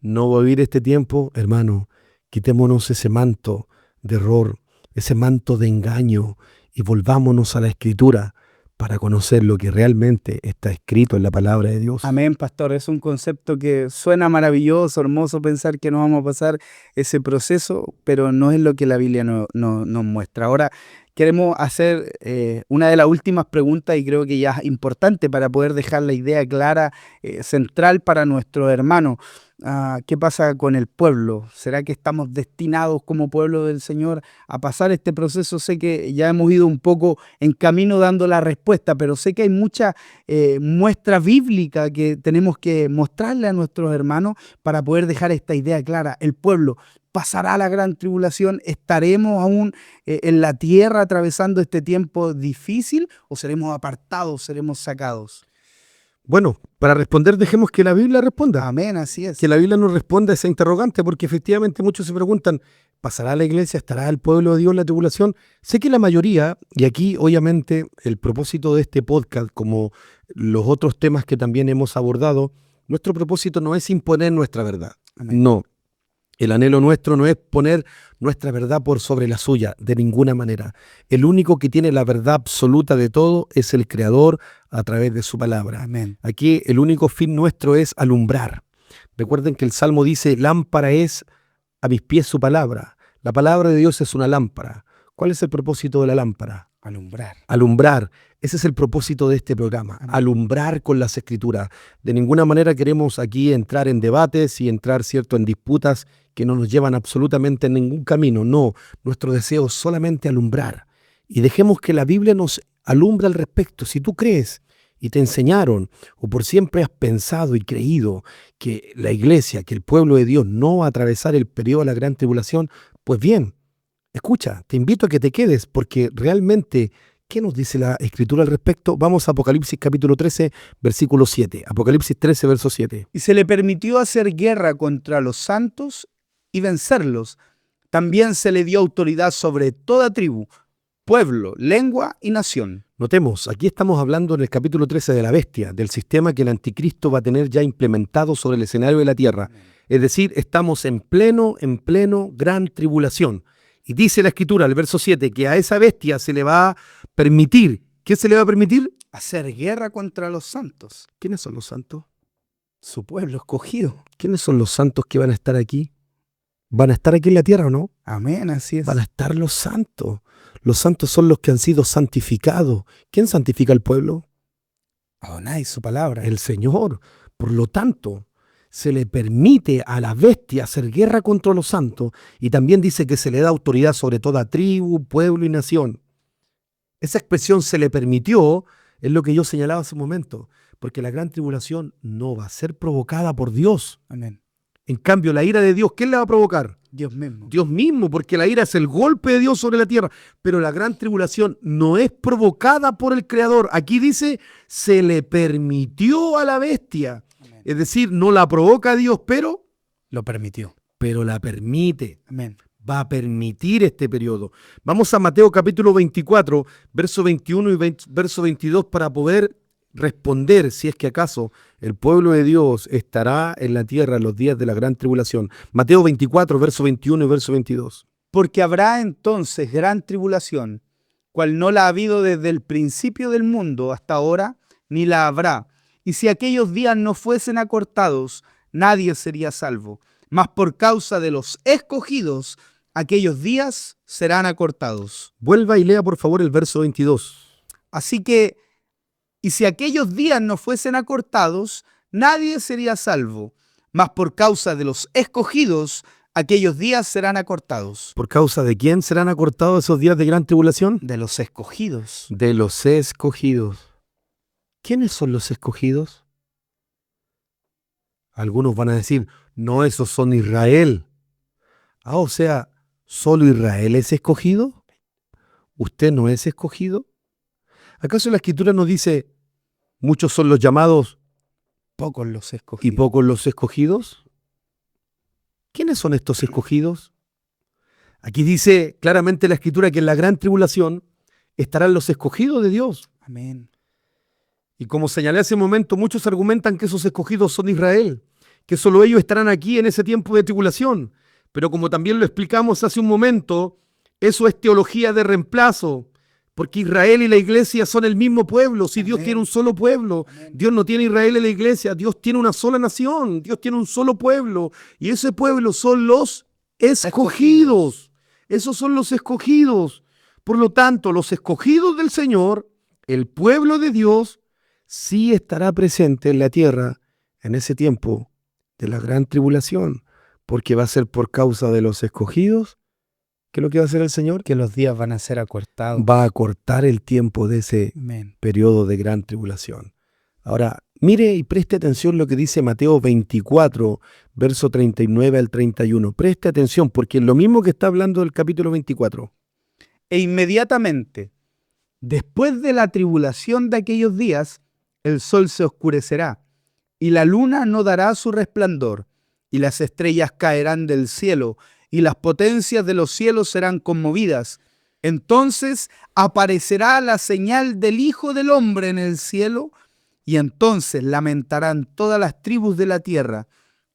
no va a vivir este tiempo. Hermano, quitémonos ese manto de error, ese manto de engaño y volvámonos a la Escritura para conocer lo que realmente está escrito en la palabra de Dios. Amén, pastor. Es un concepto que suena maravilloso, hermoso pensar que no vamos a pasar ese proceso, pero no es lo que la Biblia nos muestra. Ahora, queremos hacer una de las últimas preguntas y creo que ya es importante para poder dejar la idea clara, central para nuestros hermanos. ¿Qué pasa con el pueblo? ¿Será que estamos destinados como pueblo del Señor a pasar este proceso? Sé que ya hemos ido un poco en camino dando la respuesta, pero sé que hay mucha muestra bíblica que tenemos que mostrarle a nuestros hermanos para poder dejar esta idea clara. El pueblo pasará la gran tribulación, ¿estaremos aún en la tierra atravesando este tiempo difícil o seremos apartados, seremos sacados? Bueno, para responder dejemos que la Biblia responda. Amén, así es. Que la Biblia nos responda esa interrogante, porque efectivamente muchos se preguntan, ¿pasará la iglesia? ¿Estará el pueblo de Dios en la tribulación? Sé que la mayoría, y aquí obviamente el propósito de este podcast, como los otros temas que también hemos abordado, nuestro propósito no es imponer nuestra verdad. Amén. No. El anhelo nuestro no es poner nuestra verdad por sobre la suya, de ninguna manera. El único que tiene la verdad absoluta de todo es el Creador a través de su palabra. Amén. Aquí el único fin nuestro es alumbrar. Recuerden que el Salmo dice, lámpara es a mis pies su palabra. La palabra de Dios es una lámpara. ¿Cuál es el propósito de la lámpara? Alumbrar. Alumbrar. Ese es el propósito de este programa, alumbrar con las Escrituras. De ninguna manera queremos aquí entrar en debates y entrar, ¿cierto?, en disputas que no nos llevan absolutamente en ningún camino. No, nuestro deseo es solamente alumbrar. Y dejemos que la Biblia nos alumbre al respecto. Si tú crees y te enseñaron, o por siempre has pensado y creído que la iglesia, que el pueblo de Dios no va a atravesar el periodo de la gran tribulación, pues bien, escucha, te invito a que te quedes, porque realmente, ¿qué nos dice la Escritura al respecto? Vamos a Apocalipsis capítulo 13, versículo 7. Apocalipsis 13, verso 7. Y se le permitió hacer guerra contra los santos y vencerlos. También se le dio autoridad sobre toda tribu, pueblo, lengua y nación. Notemos, aquí estamos hablando en el capítulo 13 de la bestia, del sistema que el anticristo va a tener ya implementado sobre el escenario de la tierra. Es decir, estamos en pleno gran tribulación. Y dice la Escritura, el verso 7, que a esa bestia se le va a permitir. ¿Qué se le va a permitir? Hacer guerra contra los santos. ¿Quiénes son los santos? Su pueblo escogido. ¿Quiénes son los santos que van a estar aquí? ¿Van a estar aquí en la tierra o no? Amén, así es. Van a estar los santos. Los santos son los que han sido santificados. ¿Quién santifica al pueblo? Adonai, su palabra. El Señor. Por lo tanto, se le permite a la bestia hacer guerra contra los santos, y también dice que se le da autoridad sobre toda tribu, pueblo y nación. Esa expresión "se le permitió" es lo que yo señalaba hace un momento, porque la gran tribulación no va a ser provocada por Dios. Amén. En cambio, la ira de Dios, ¿quién la va a provocar? Dios mismo. Dios mismo, porque la ira es el golpe de Dios sobre la tierra. Pero la gran tribulación no es provocada por el Creador. Aquí dice, se le permitió a la bestia. Amén. Es decir, no la provoca Dios, pero Lo permitió. la permite. Amén. Va a permitir este periodo. Vamos a Mateo capítulo 24, verso 21 y verso 22 para poder responder si es que acaso el pueblo de Dios estará en la tierra en los días de la gran tribulación. Mateo 24, verso 21 y verso 22. Porque habrá entonces gran tribulación, cual no la ha habido desde el principio del mundo hasta ahora, ni la habrá. Y si aquellos días no fuesen acortados, nadie sería salvo. Mas por causa de los escogidos, aquellos días serán acortados. Vuelva y lea por favor el verso 22. Así que, y si aquellos días no fuesen acortados, nadie sería salvo. Mas por causa de los escogidos, aquellos días serán acortados. ¿Por causa de quién serán acortados esos días de gran tribulación? De los escogidos. De los escogidos. ¿Quiénes son los escogidos? Algunos van a decir, no, esos son Israel. O sea, ¿solo Israel es escogido? ¿Usted no es escogido? ¿Acaso la Escritura nos dice, muchos son los llamados Pocos los y escogidos. pocos los escogidos? ¿Quiénes son estos escogidos? Aquí dice claramente la Escritura que en la gran tribulación estarán los escogidos de Dios. Amén. Y como señalé hace un momento, muchos argumentan que esos escogidos son Israel, que solo ellos estarán aquí en ese tiempo de tribulación. Pero como también lo explicamos hace un momento, eso es teología de reemplazo, porque Israel y la iglesia son el mismo pueblo. Si Dios tiene un solo pueblo, Dios no tiene Israel y la iglesia, Dios tiene una sola nación, Dios tiene un solo pueblo, y ese pueblo son los escogidos. Esos son los escogidos. Por lo tanto, los escogidos del Señor, el pueblo de Dios, sí estará presente en la tierra en ese tiempo de la gran tribulación, porque va a ser por causa de los escogidos. ¿Qué es lo que va a hacer el Señor? Que los días van a ser acortados. Va a cortar el tiempo de ese Amén. periodo de gran tribulación. Ahora, mire y preste atención lo que dice Mateo 24, verso 39 al 31. Preste atención, porque es lo mismo que está hablando del capítulo 24. E inmediatamente, después de la tribulación de aquellos días, el sol se oscurecerá, y la luna no dará su resplandor, y las estrellas caerán del cielo, y las potencias de los cielos serán conmovidas. Entonces aparecerá la señal del Hijo del Hombre en el cielo, y entonces lamentarán todas las tribus de la tierra,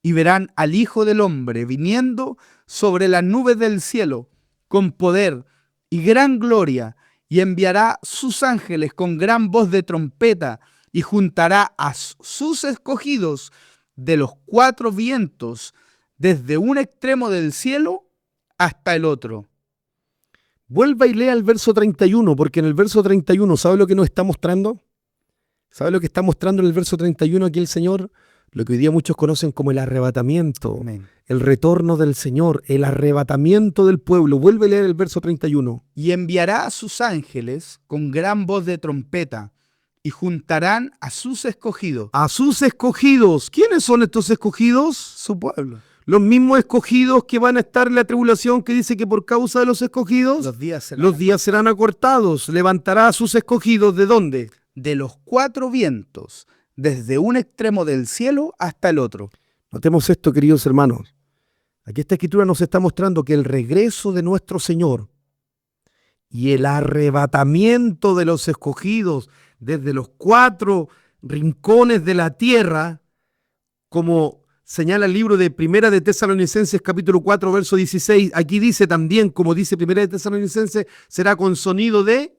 y verán al Hijo del Hombre viniendo sobre las nubes del cielo, con poder y gran gloria, y enviará sus ángeles con gran voz de trompeta, y juntará a sus escogidos de los cuatro vientos, desde un extremo del cielo hasta el otro. Vuelva y lea el verso 31, porque en el verso 31, ¿sabe lo que nos está mostrando? ¿Sabe lo que está mostrando en el verso 31 aquí el Señor? Lo que hoy día muchos conocen como el arrebatamiento, Amén. el retorno del Señor, el arrebatamiento del pueblo. Vuelve a leer el verso 31. Y enviará a sus ángeles con gran voz de trompeta, y juntarán a sus escogidos, A sus escogidos. ¿Quiénes son estos escogidos? su pueblo. Los mismos escogidos que van a estar en la tribulación, que dice que por causa de los escogidos, Los días serán acortados. Levantará a sus escogidos, ¿de dónde? de los 4 vientos, desde un extremo del cielo hasta el otro. Notemos esto, queridos hermanos. Aquí esta escritura nos está mostrando que el regreso de nuestro Señor y el arrebatamiento de los escogidos desde los 4 rincones de la tierra, como señala el libro de Primera de Tesalonicenses capítulo 4 verso 16, aquí dice también, como dice Primera de Tesalonicenses, será con sonido de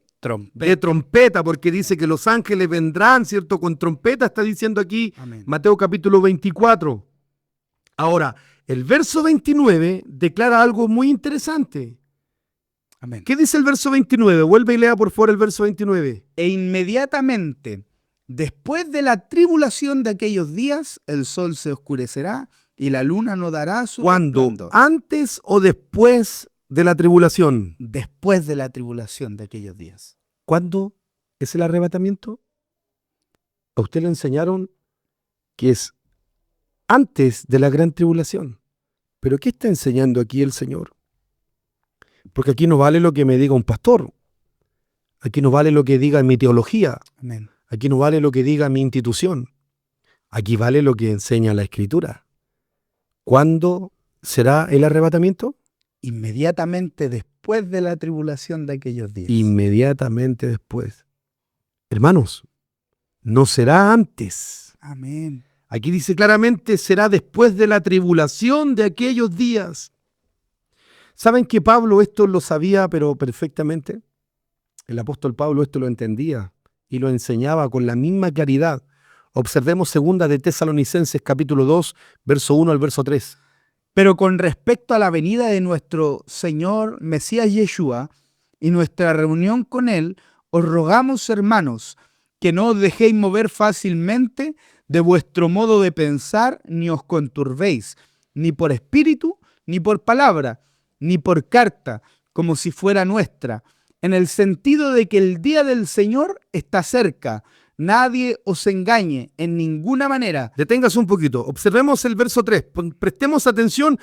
trompeta, porque dice que los ángeles vendrán, ¿cierto? Con trompeta, está diciendo aquí Amén. Mateo capítulo 24. Ahora, el verso 29 declara algo muy interesante. Amén. ¿Qué dice el verso 29? Vuelve y lea por favor el verso 29. E inmediatamente, después de la tribulación de aquellos días, el sol se oscurecerá y la luna no dará su ¿Cuándo? resplandor. ¿Antes o después de la tribulación? Después de la tribulación de aquellos días. ¿Cuándo es el arrebatamiento? A usted le enseñaron que es antes de la gran tribulación. ¿Pero qué está enseñando aquí el Señor? Porque aquí no vale lo que me diga un pastor. Aquí no vale lo que diga mi teología. Amén. Aquí no vale lo que diga mi institución. Aquí vale lo que enseña la Escritura. ¿Cuándo será el arrebatamiento? Inmediatamente después de la tribulación de aquellos días. Inmediatamente después. Hermanos, no será antes. Amén. Aquí dice claramente, será después de la tribulación de aquellos días. ¿Saben que Pablo esto lo sabía, pero perfectamente? El apóstol Pablo esto lo entendía y lo enseñaba con la misma claridad. Observemos segunda de Tesalonicenses capítulo 2, verso 1 al verso 3. Pero con respecto a la venida de nuestro Señor Mesías Yeshua y nuestra reunión con Él, os rogamos, hermanos, que no os dejéis mover fácilmente de vuestro modo de pensar, ni os conturbéis, ni por espíritu, ni por palabra, ni por carta, como si fuera nuestra, en el sentido de que el día del Señor está cerca. Nadie os engañe en ninguna manera. Deténgase un poquito. Observemos el verso 3. Prestemos atención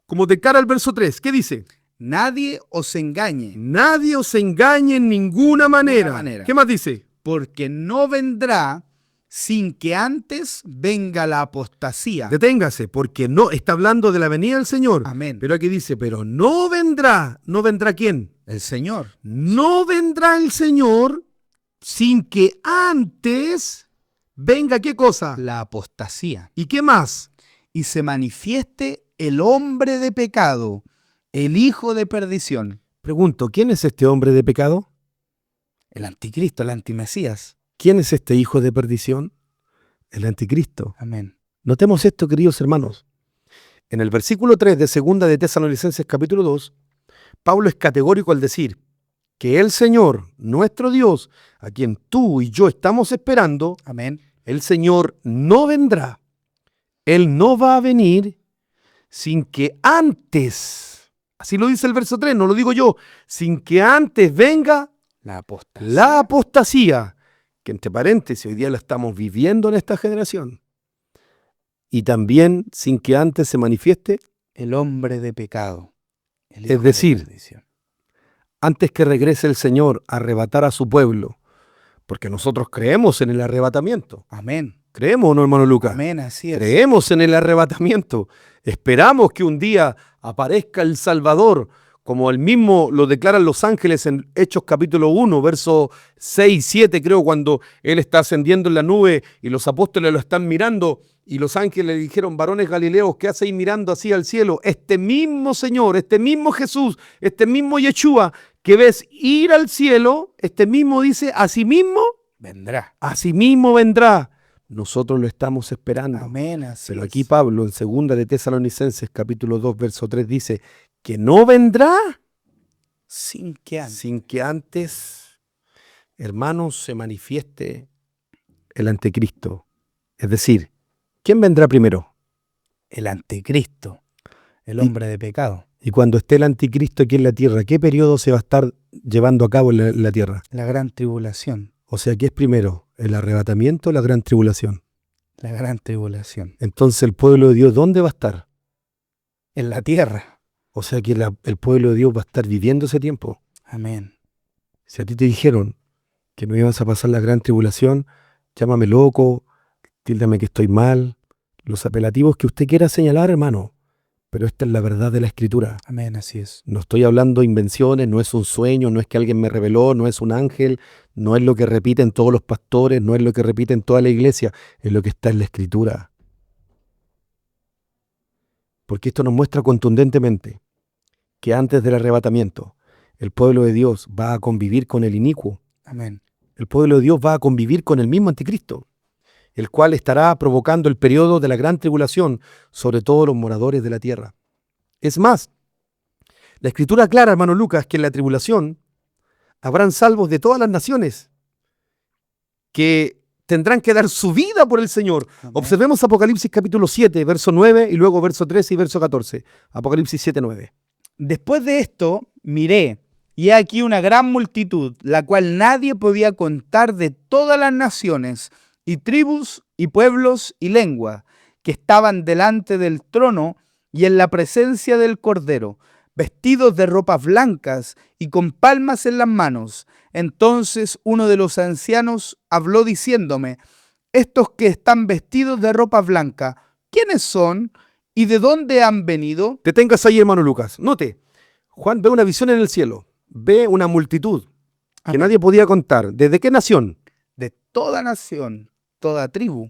como de cara al verso 3. ¿Qué dice? Nadie os engañe, Nadie os engañe en ninguna manera. ¿Qué más dice? porque no vendrá sin que antes venga la apostasía. Deténgase, porque no está hablando de la venida del Señor. Amén. Pero aquí dice, pero no vendrá. ¿No vendrá quién? El Señor. No vendrá el Señor sin que antes venga, ¿qué cosa? La apostasía. ¿Y qué más? Y se manifieste el hombre de pecado, el hijo de perdición. Pregunto, ¿quién es este hombre de pecado? El anticristo, el antimesías. ¿Quién es este hijo de perdición? El anticristo. Amén. Notemos esto, queridos hermanos. En el versículo 3 de segunda de Tesalonicenses capítulo 2, Pablo es categórico al decir que el Señor, nuestro Dios, a quien tú y yo estamos esperando, Amén. el Señor no vendrá. Él no va a venir sin que antes, así lo dice el verso 3, no lo digo yo, sin que antes venga La apostasía. la apostasía, que entre paréntesis hoy día la estamos viviendo en esta generación. Y también sin que antes se manifieste, El hombre de pecado. El Es hijo de decir, perdición. antes que regrese el Señor a arrebatar a su pueblo, porque nosotros creemos en el arrebatamiento. Amén. ¿Creemos o no, hermano Lucas? Amén, así es. Creemos en el arrebatamiento. Esperamos que un día aparezca el Salvador, como el mismo lo declaran los ángeles en Hechos capítulo 1, verso 6, 7, creo, cuando Él está ascendiendo en la nube y los apóstoles lo están mirando y los ángeles le dijeron, varones galileos, ¿qué hacéis mirando así al cielo? Este mismo Señor, este mismo Jesús, este mismo Yeshua que ves ir al cielo, este mismo dice, asimismo vendrá. Nosotros lo estamos esperando. Amén, así Pero es. aquí Pablo en segunda de Tesalonicenses capítulo 2 verso 3 dice que no vendrá sin que antes. sin que antes, hermanos, se manifieste el anticristo. Es decir, ¿quién vendrá primero? El anticristo, el hombre de pecado. Y cuando esté el anticristo aquí en la tierra, ¿qué periodo se va a estar llevando a cabo en la tierra? La gran tribulación. O sea, ¿qué es primero? ¿El arrebatamiento o la gran tribulación? La gran tribulación. Entonces, ¿el pueblo de Dios dónde va a estar? En la tierra. O sea, que el pueblo de Dios va a estar viviendo ese tiempo. Amén. Si a ti te dijeron que no ibas a pasar la gran tribulación, llámame loco, tíldame que estoy mal, los apelativos que usted quiera señalar, hermano. Pero esta es la verdad de la Escritura. Amén, así es. No estoy hablando de invenciones, no es un sueño, no es que alguien me reveló, no es un ángel, no es lo que repiten todos los pastores, no es lo que repiten toda la iglesia, es lo que está en la Escritura. Porque esto nos muestra contundentemente que antes del arrebatamiento, el pueblo de Dios va a convivir con el inicuo. Amén. El pueblo de Dios va a convivir con el mismo anticristo, el cual estará provocando el periodo de la gran tribulación sobre todos los moradores de la tierra. Es más, la Escritura aclara, hermano Lucas, que en la tribulación habrán salvos de todas las naciones que tendrán que dar su vida por el Señor. Amén. Observemos Apocalipsis capítulo 7, verso 9 y luego verso 13 y verso 14. Apocalipsis 7, 9. Después de esto, miré, y he aquí una gran multitud, la cual nadie podía contar, de todas las naciones, y tribus, y pueblos, y lengua, que estaban delante del trono y en la presencia del Cordero, vestidos de ropas blancas y con palmas en las manos. Entonces uno de los ancianos habló diciéndome: estos que están vestidos de ropa blanca, ¿quiénes son y de dónde han venido? Te tengas ahí, hermano Lucas. Note, Juan ve una visión en el cielo, ve una multitud que Amén. nadie podía contar. ¿Desde qué nación? De toda nación, toda tribu,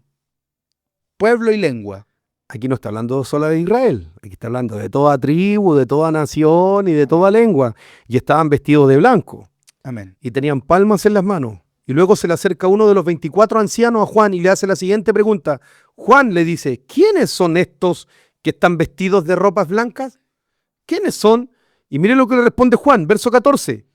pueblo y lengua. Aquí no está hablando solo de Israel, aquí está hablando de toda tribu, de toda nación y de toda lengua. Y estaban vestidos de blanco Amén. y tenían palmas en las manos. Y luego se le acerca uno de los 24 ancianos a Juan y le hace la siguiente pregunta. Juan le dice: ¿quiénes son estos que están vestidos de ropas blancas? ¿Quiénes son? Y mire lo que le responde Juan, verso 14.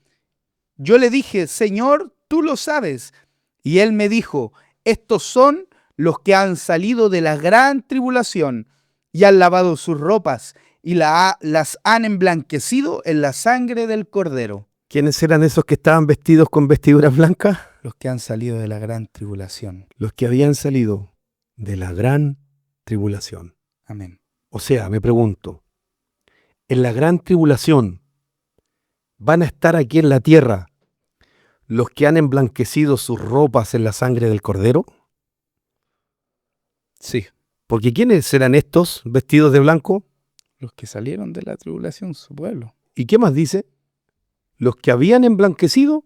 Yo le dije: Señor, tú lo sabes. Y él me dijo: estos son los que han salido de la gran tribulación y han lavado sus ropas y las han emblanquecido en la sangre del Cordero. ¿Quiénes eran esos que estaban vestidos con vestiduras blancas? Los que han salido de la gran tribulación. Los que habían salido de la gran tribulación. Amén. O sea, me pregunto, en la gran tribulación van a estar aquí en la tierra los que han emblanquecido sus ropas en la sangre del Cordero. Sí. Porque ¿quiénes serán estos vestidos de blanco? Los que salieron de la tribulación, su pueblo. ¿Y qué más dice? Los que habían emblanquecido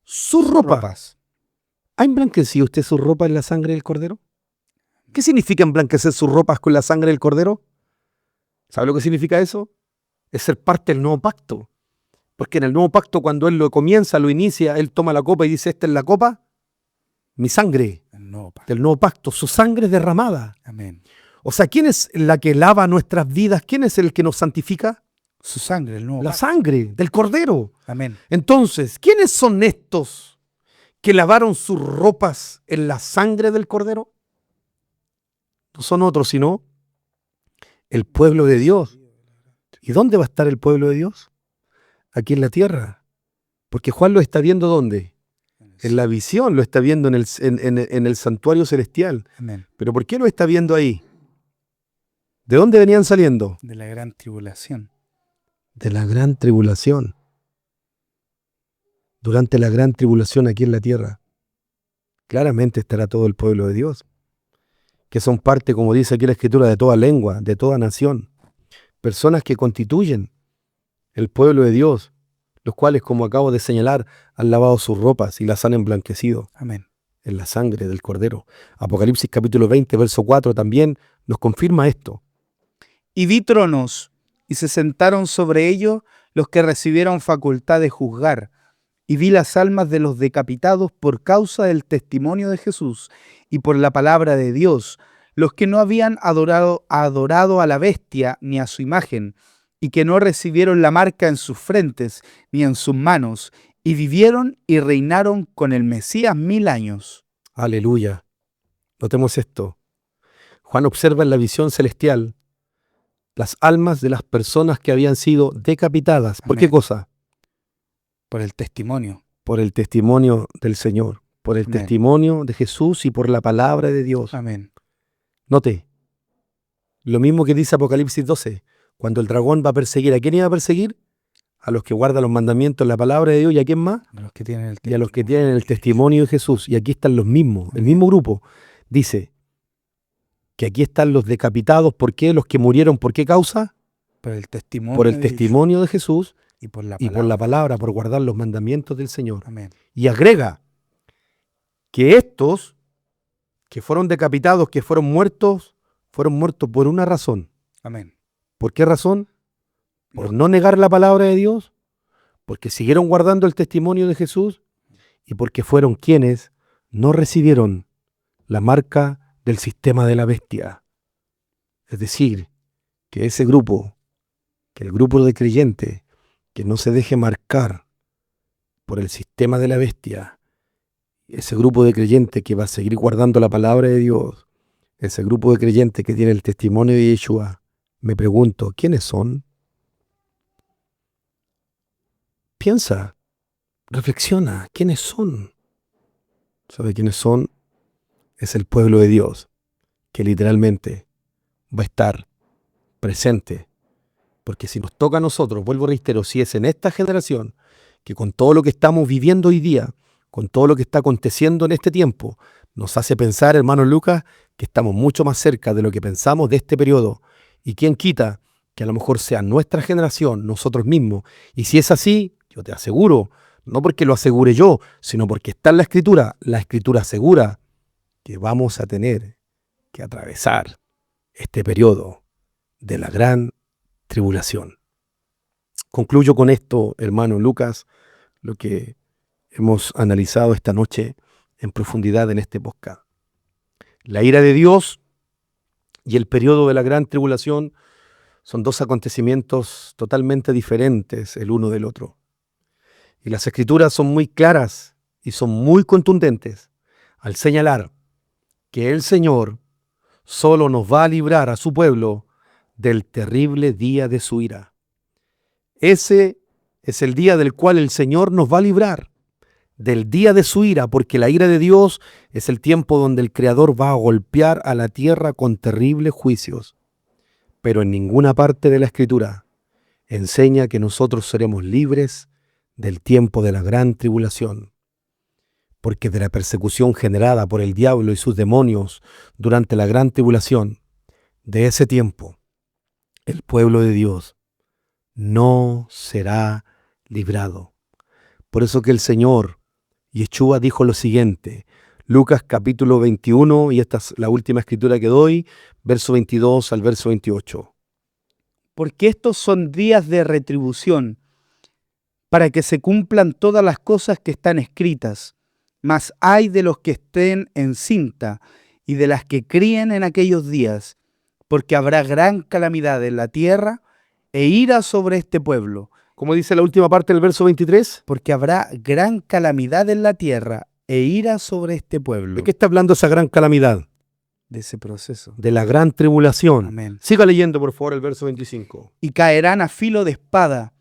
sus ropas. ¿Ha emblanquecido usted su ropa en la sangre del Cordero? ¿Qué significa emblanquecer sus ropas con la sangre del Cordero? ¿Sabe lo que significa eso? Es ser parte del nuevo pacto. Porque en el nuevo pacto, cuando Él lo comienza, lo inicia, Él toma la copa y dice: esta es la copa, mi sangre El nuevo pacto. del nuevo pacto. Su sangre es derramada. Amén. O sea, ¿quién es la que lava nuestras vidas? ¿Quién es el que nos santifica? Su sangre, el nuevo La pacto. sangre del Cordero. Amén. Entonces, ¿quiénes son estos que lavaron sus ropas en la sangre del Cordero? No son otros, sino el pueblo de Dios. ¿Y dónde va a estar el pueblo de Dios? Aquí en la tierra. Porque Juan lo está viendo ¿dónde? En la visión, lo está viendo en el santuario celestial. Amén. ¿Pero por qué lo está viendo ahí? ¿De dónde venían saliendo? De la gran tribulación. De la gran tribulación. Durante la gran tribulación aquí en la tierra, claramente estará todo el pueblo de Dios, que son parte, como dice aquí la Escritura, de toda lengua, de toda nación. Personas que constituyen el pueblo de Dios, los cuales, como acabo de señalar, han lavado sus ropas y las han emblanquecido Amén. en la sangre del Cordero. Apocalipsis capítulo 20, verso 4 también nos confirma esto. Y vi tronos, y se sentaron sobre ellos los que recibieron facultad de juzgar. Y vi las almas de los decapitados por causa del testimonio de Jesús y por la palabra de Dios, los que no habían adorado a la bestia ni a su imagen, y que no recibieron la marca en sus frentes ni en sus manos, y vivieron y reinaron con el Mesías 1000 años. Aleluya. Notemos esto. Juan observa en la visión celestial las almas de las personas que habían sido decapitadas. ¿Por qué Amén. cosa? Por el testimonio. Por el testimonio del Señor, por el Amén. testimonio de Jesús y por la palabra de Dios. Amén. Note, lo mismo que dice Apocalipsis 12, cuando el dragón va a perseguir, ¿a quién iba a perseguir? A los que guardan los mandamientos, la palabra de Dios, ¿y a quién más? A los que tienen el Y a los que tienen el testimonio de Jesús. Y aquí están los mismos, el mismo grupo. Dice que aquí están los decapitados. ¿Por qué? Los que murieron, ¿por qué causa? Por el testimonio. Por el de testimonio de Jesús y por la y palabra. por la palabra, por guardar los mandamientos del Señor. Amén. Y agrega que estos que fueron decapitados, que fueron muertos por una razón. Amén. ¿Por qué razón? Por no negar la palabra de Dios, porque siguieron guardando el testimonio de Jesús y porque fueron quienes no recibieron la marca del sistema de la bestia. Es decir, que ese grupo, que el grupo de creyentes que no se deje marcar por el sistema de la bestia, ese grupo de creyentes que va a seguir guardando la palabra de Dios, ese grupo de creyentes que tiene el testimonio de Yeshua, me pregunto, ¿quiénes son? Piensa, reflexiona, ¿quiénes son? ¿Sabe quiénes son? Es el pueblo de Dios, que literalmente va a estar presente. Porque si nos toca a nosotros, vuelvo a reitero, si es en esta generación, que con todo lo que estamos viviendo hoy día, con todo lo que está aconteciendo en este tiempo, nos hace pensar, hermano Lucas, que estamos mucho más cerca de lo que pensamos de este periodo. Y quién quita que a lo mejor sea nuestra generación, nosotros mismos. Y si es así, yo te aseguro, no porque lo asegure yo, sino porque está en la Escritura asegura que vamos a tener que atravesar este periodo de la gran tribulación. Concluyo con esto, hermano Lucas, lo que hemos analizado esta noche en profundidad en este podcast. La ira de Dios y el periodo de la gran tribulación son dos acontecimientos totalmente diferentes el uno del otro. Y las Escrituras son muy claras y son muy contundentes al señalar que el Señor solo nos va a librar a su pueblo del terrible día de su ira. Ese es el día del cual el Señor nos va a librar, del día de su ira, porque la ira de Dios es el tiempo donde el Creador va a golpear a la tierra con terribles juicios. Pero en ninguna parte de la Escritura enseña que nosotros seremos libres del tiempo de la gran tribulación, porque de la persecución generada por el diablo y sus demonios durante la gran tribulación, de ese tiempo, el pueblo de Dios no será librado. Por eso que el Señor, Yeshua, dijo lo siguiente, Lucas capítulo 21, y esta es la última escritura que doy, verso 22 al verso 28. Porque estos son días de retribución, para que se cumplan todas las cosas que están escritas. Mas ay de los que estén encinta y de las que críen en aquellos días, porque habrá gran calamidad en la tierra e ira sobre este pueblo. ¿Cómo dice la última parte del verso 23? Porque habrá gran calamidad en la tierra e ira sobre este pueblo. ¿De qué está hablando esa gran calamidad? De ese proceso. De la gran tribulación. Amén. Siga leyendo, por favor, el verso 25. Y caerán a filo de espada,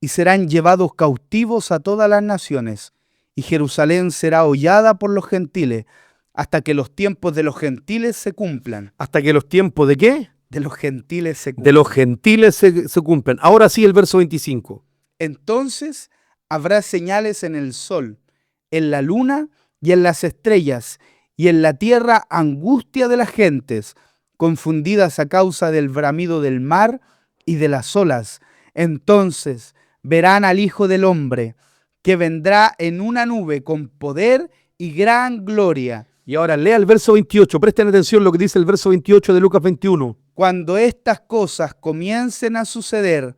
y serán llevados cautivos a todas las naciones, y Jerusalén será hollada por los gentiles, hasta que los tiempos de los gentiles se cumplan. ¿Hasta que los tiempos de qué? De los gentiles se cumplan. De los gentiles se cumplen. Ahora sí, el verso 25. Entonces habrá señales en el sol, en la luna y en las estrellas, y en la tierra angustia de las gentes, confundidas a causa del bramido del mar y de las olas. Entonces verán al Hijo del Hombre, que vendrá en una nube con poder y gran gloria. Y ahora lea el verso 28. Presten atención a lo que dice el verso 28 de Lucas 21. Cuando estas cosas comiencen a suceder,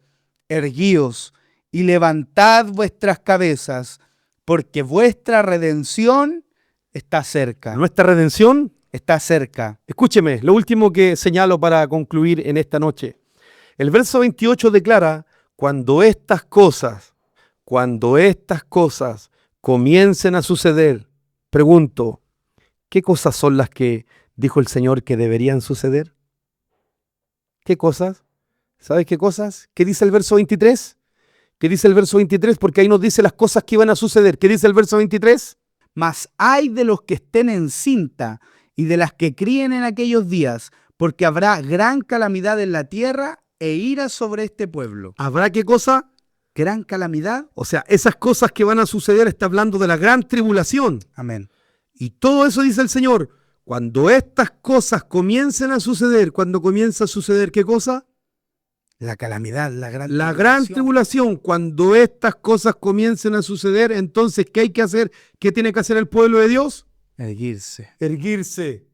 erguíos y levantad vuestras cabezas, porque vuestra redención está cerca. Nuestra redención Está cerca. Escúcheme, lo último que señalo para concluir en esta noche. El verso 28 declara, cuando estas cosas comiencen a suceder, pregunto, ¿qué cosas son las que dijo el Señor que deberían suceder? ¿Qué cosas? ¿Sabes qué cosas? ¿Qué dice el verso 23? ¿Qué dice el verso 23? Porque ahí nos dice las cosas que iban a suceder. ¿Qué dice el verso 23? Mas hay de los que estén en cinta y de las que críen en aquellos días, porque habrá gran calamidad en la tierra e ira sobre este pueblo. ¿Habrá qué cosa? ¿Gran calamidad? O sea, esas cosas que van a suceder, está hablando de la gran tribulación. Amén. Y todo eso dice el Señor. Cuando estas cosas comiencen a suceder, cuando comienza a suceder, ¿qué cosa? La calamidad, La gran tribulación. Cuando estas cosas comiencen a suceder, entonces, ¿qué hay que hacer? ¿Qué tiene que hacer el pueblo de Dios? Erguirse. Erguirse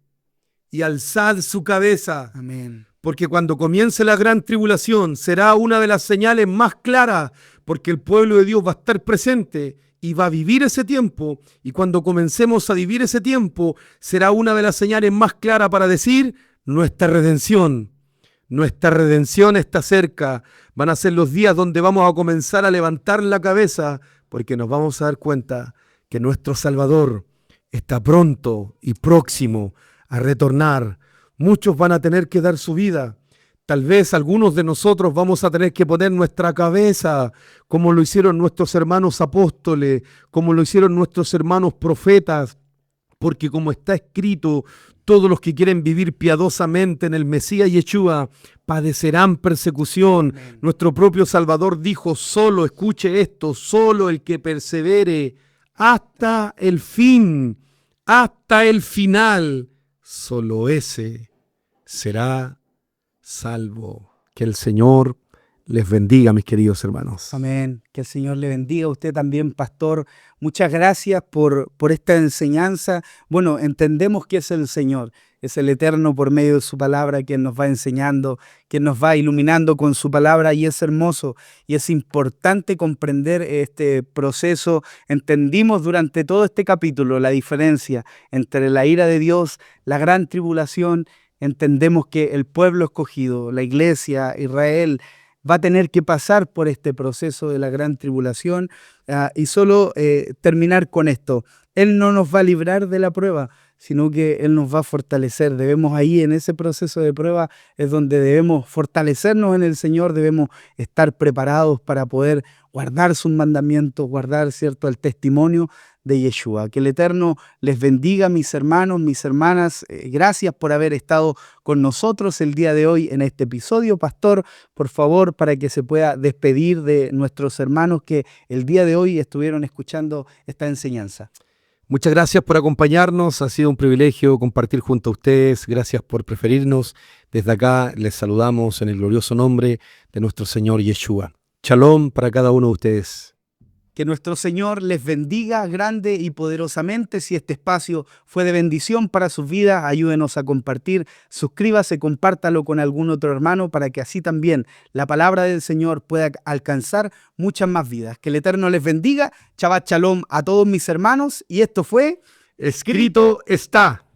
y alzar su cabeza. Amén. Porque cuando comience la gran tribulación será una de las señales más claras, porque el pueblo de Dios va a estar presente y va a vivir ese tiempo. Y cuando comencemos a vivir ese tiempo, será una de las señales más claras para decir, nuestra redención está cerca. Van a ser los días donde vamos a comenzar a levantar la cabeza, porque nos vamos a dar cuenta que nuestro Salvador está pronto y próximo a retornar. Muchos van a tener que dar su vida. Tal vez algunos de nosotros vamos a tener que poner nuestra cabeza, como lo hicieron nuestros hermanos apóstoles, como lo hicieron nuestros hermanos profetas, porque como está escrito, todos los que quieren vivir piadosamente en el Mesías Yeshua padecerán persecución. Amén. Nuestro propio Salvador dijo, solo, escuche esto, solo el que persevere hasta el fin, hasta el final, solo ese será salvo. Que el Señor les bendiga, mis queridos hermanos. Amén. Que el Señor le bendiga a usted también, pastor. Muchas gracias por esta enseñanza. Bueno, entendemos que es el Señor, es el Eterno por medio de su palabra quien nos va enseñando, quien nos va iluminando con su palabra, y es hermoso y es importante comprender este proceso. Entendimos durante todo este capítulo la diferencia entre la ira de Dios, la gran tribulación. Entendemos que el pueblo escogido, la iglesia, Israel, va a tener que pasar por este proceso de la gran tribulación. Y solo terminar con esto. Él no nos va a librar de la prueba, sino que Él nos va a fortalecer. Debemos ahí, en ese proceso de prueba, es donde debemos fortalecernos en el Señor, debemos estar preparados para poder guardar sus mandamientos, guardar, ¿cierto?, el testimonio de Yeshua. Que el Eterno les bendiga, mis hermanos, mis hermanas. Gracias por haber estado con nosotros el día de hoy en este episodio. Pastor, por favor, para que se pueda despedir de nuestros hermanos que el día de hoy estuvieron escuchando esta enseñanza. Muchas gracias por acompañarnos. Ha sido un privilegio compartir junto a ustedes. Gracias por preferirnos. Desde acá les saludamos en el glorioso nombre de nuestro Señor Yeshua. Shalom para cada uno de ustedes. Que nuestro Señor les bendiga grande y poderosamente. Si este espacio fue de bendición para sus vidas, ayúdenos a compartir. Suscríbase, compártalo con algún otro hermano para que así también la palabra del Señor pueda alcanzar muchas más vidas. Que el Eterno les bendiga. Shabbat Shalom a todos mis hermanos. Y esto fue Escrito está.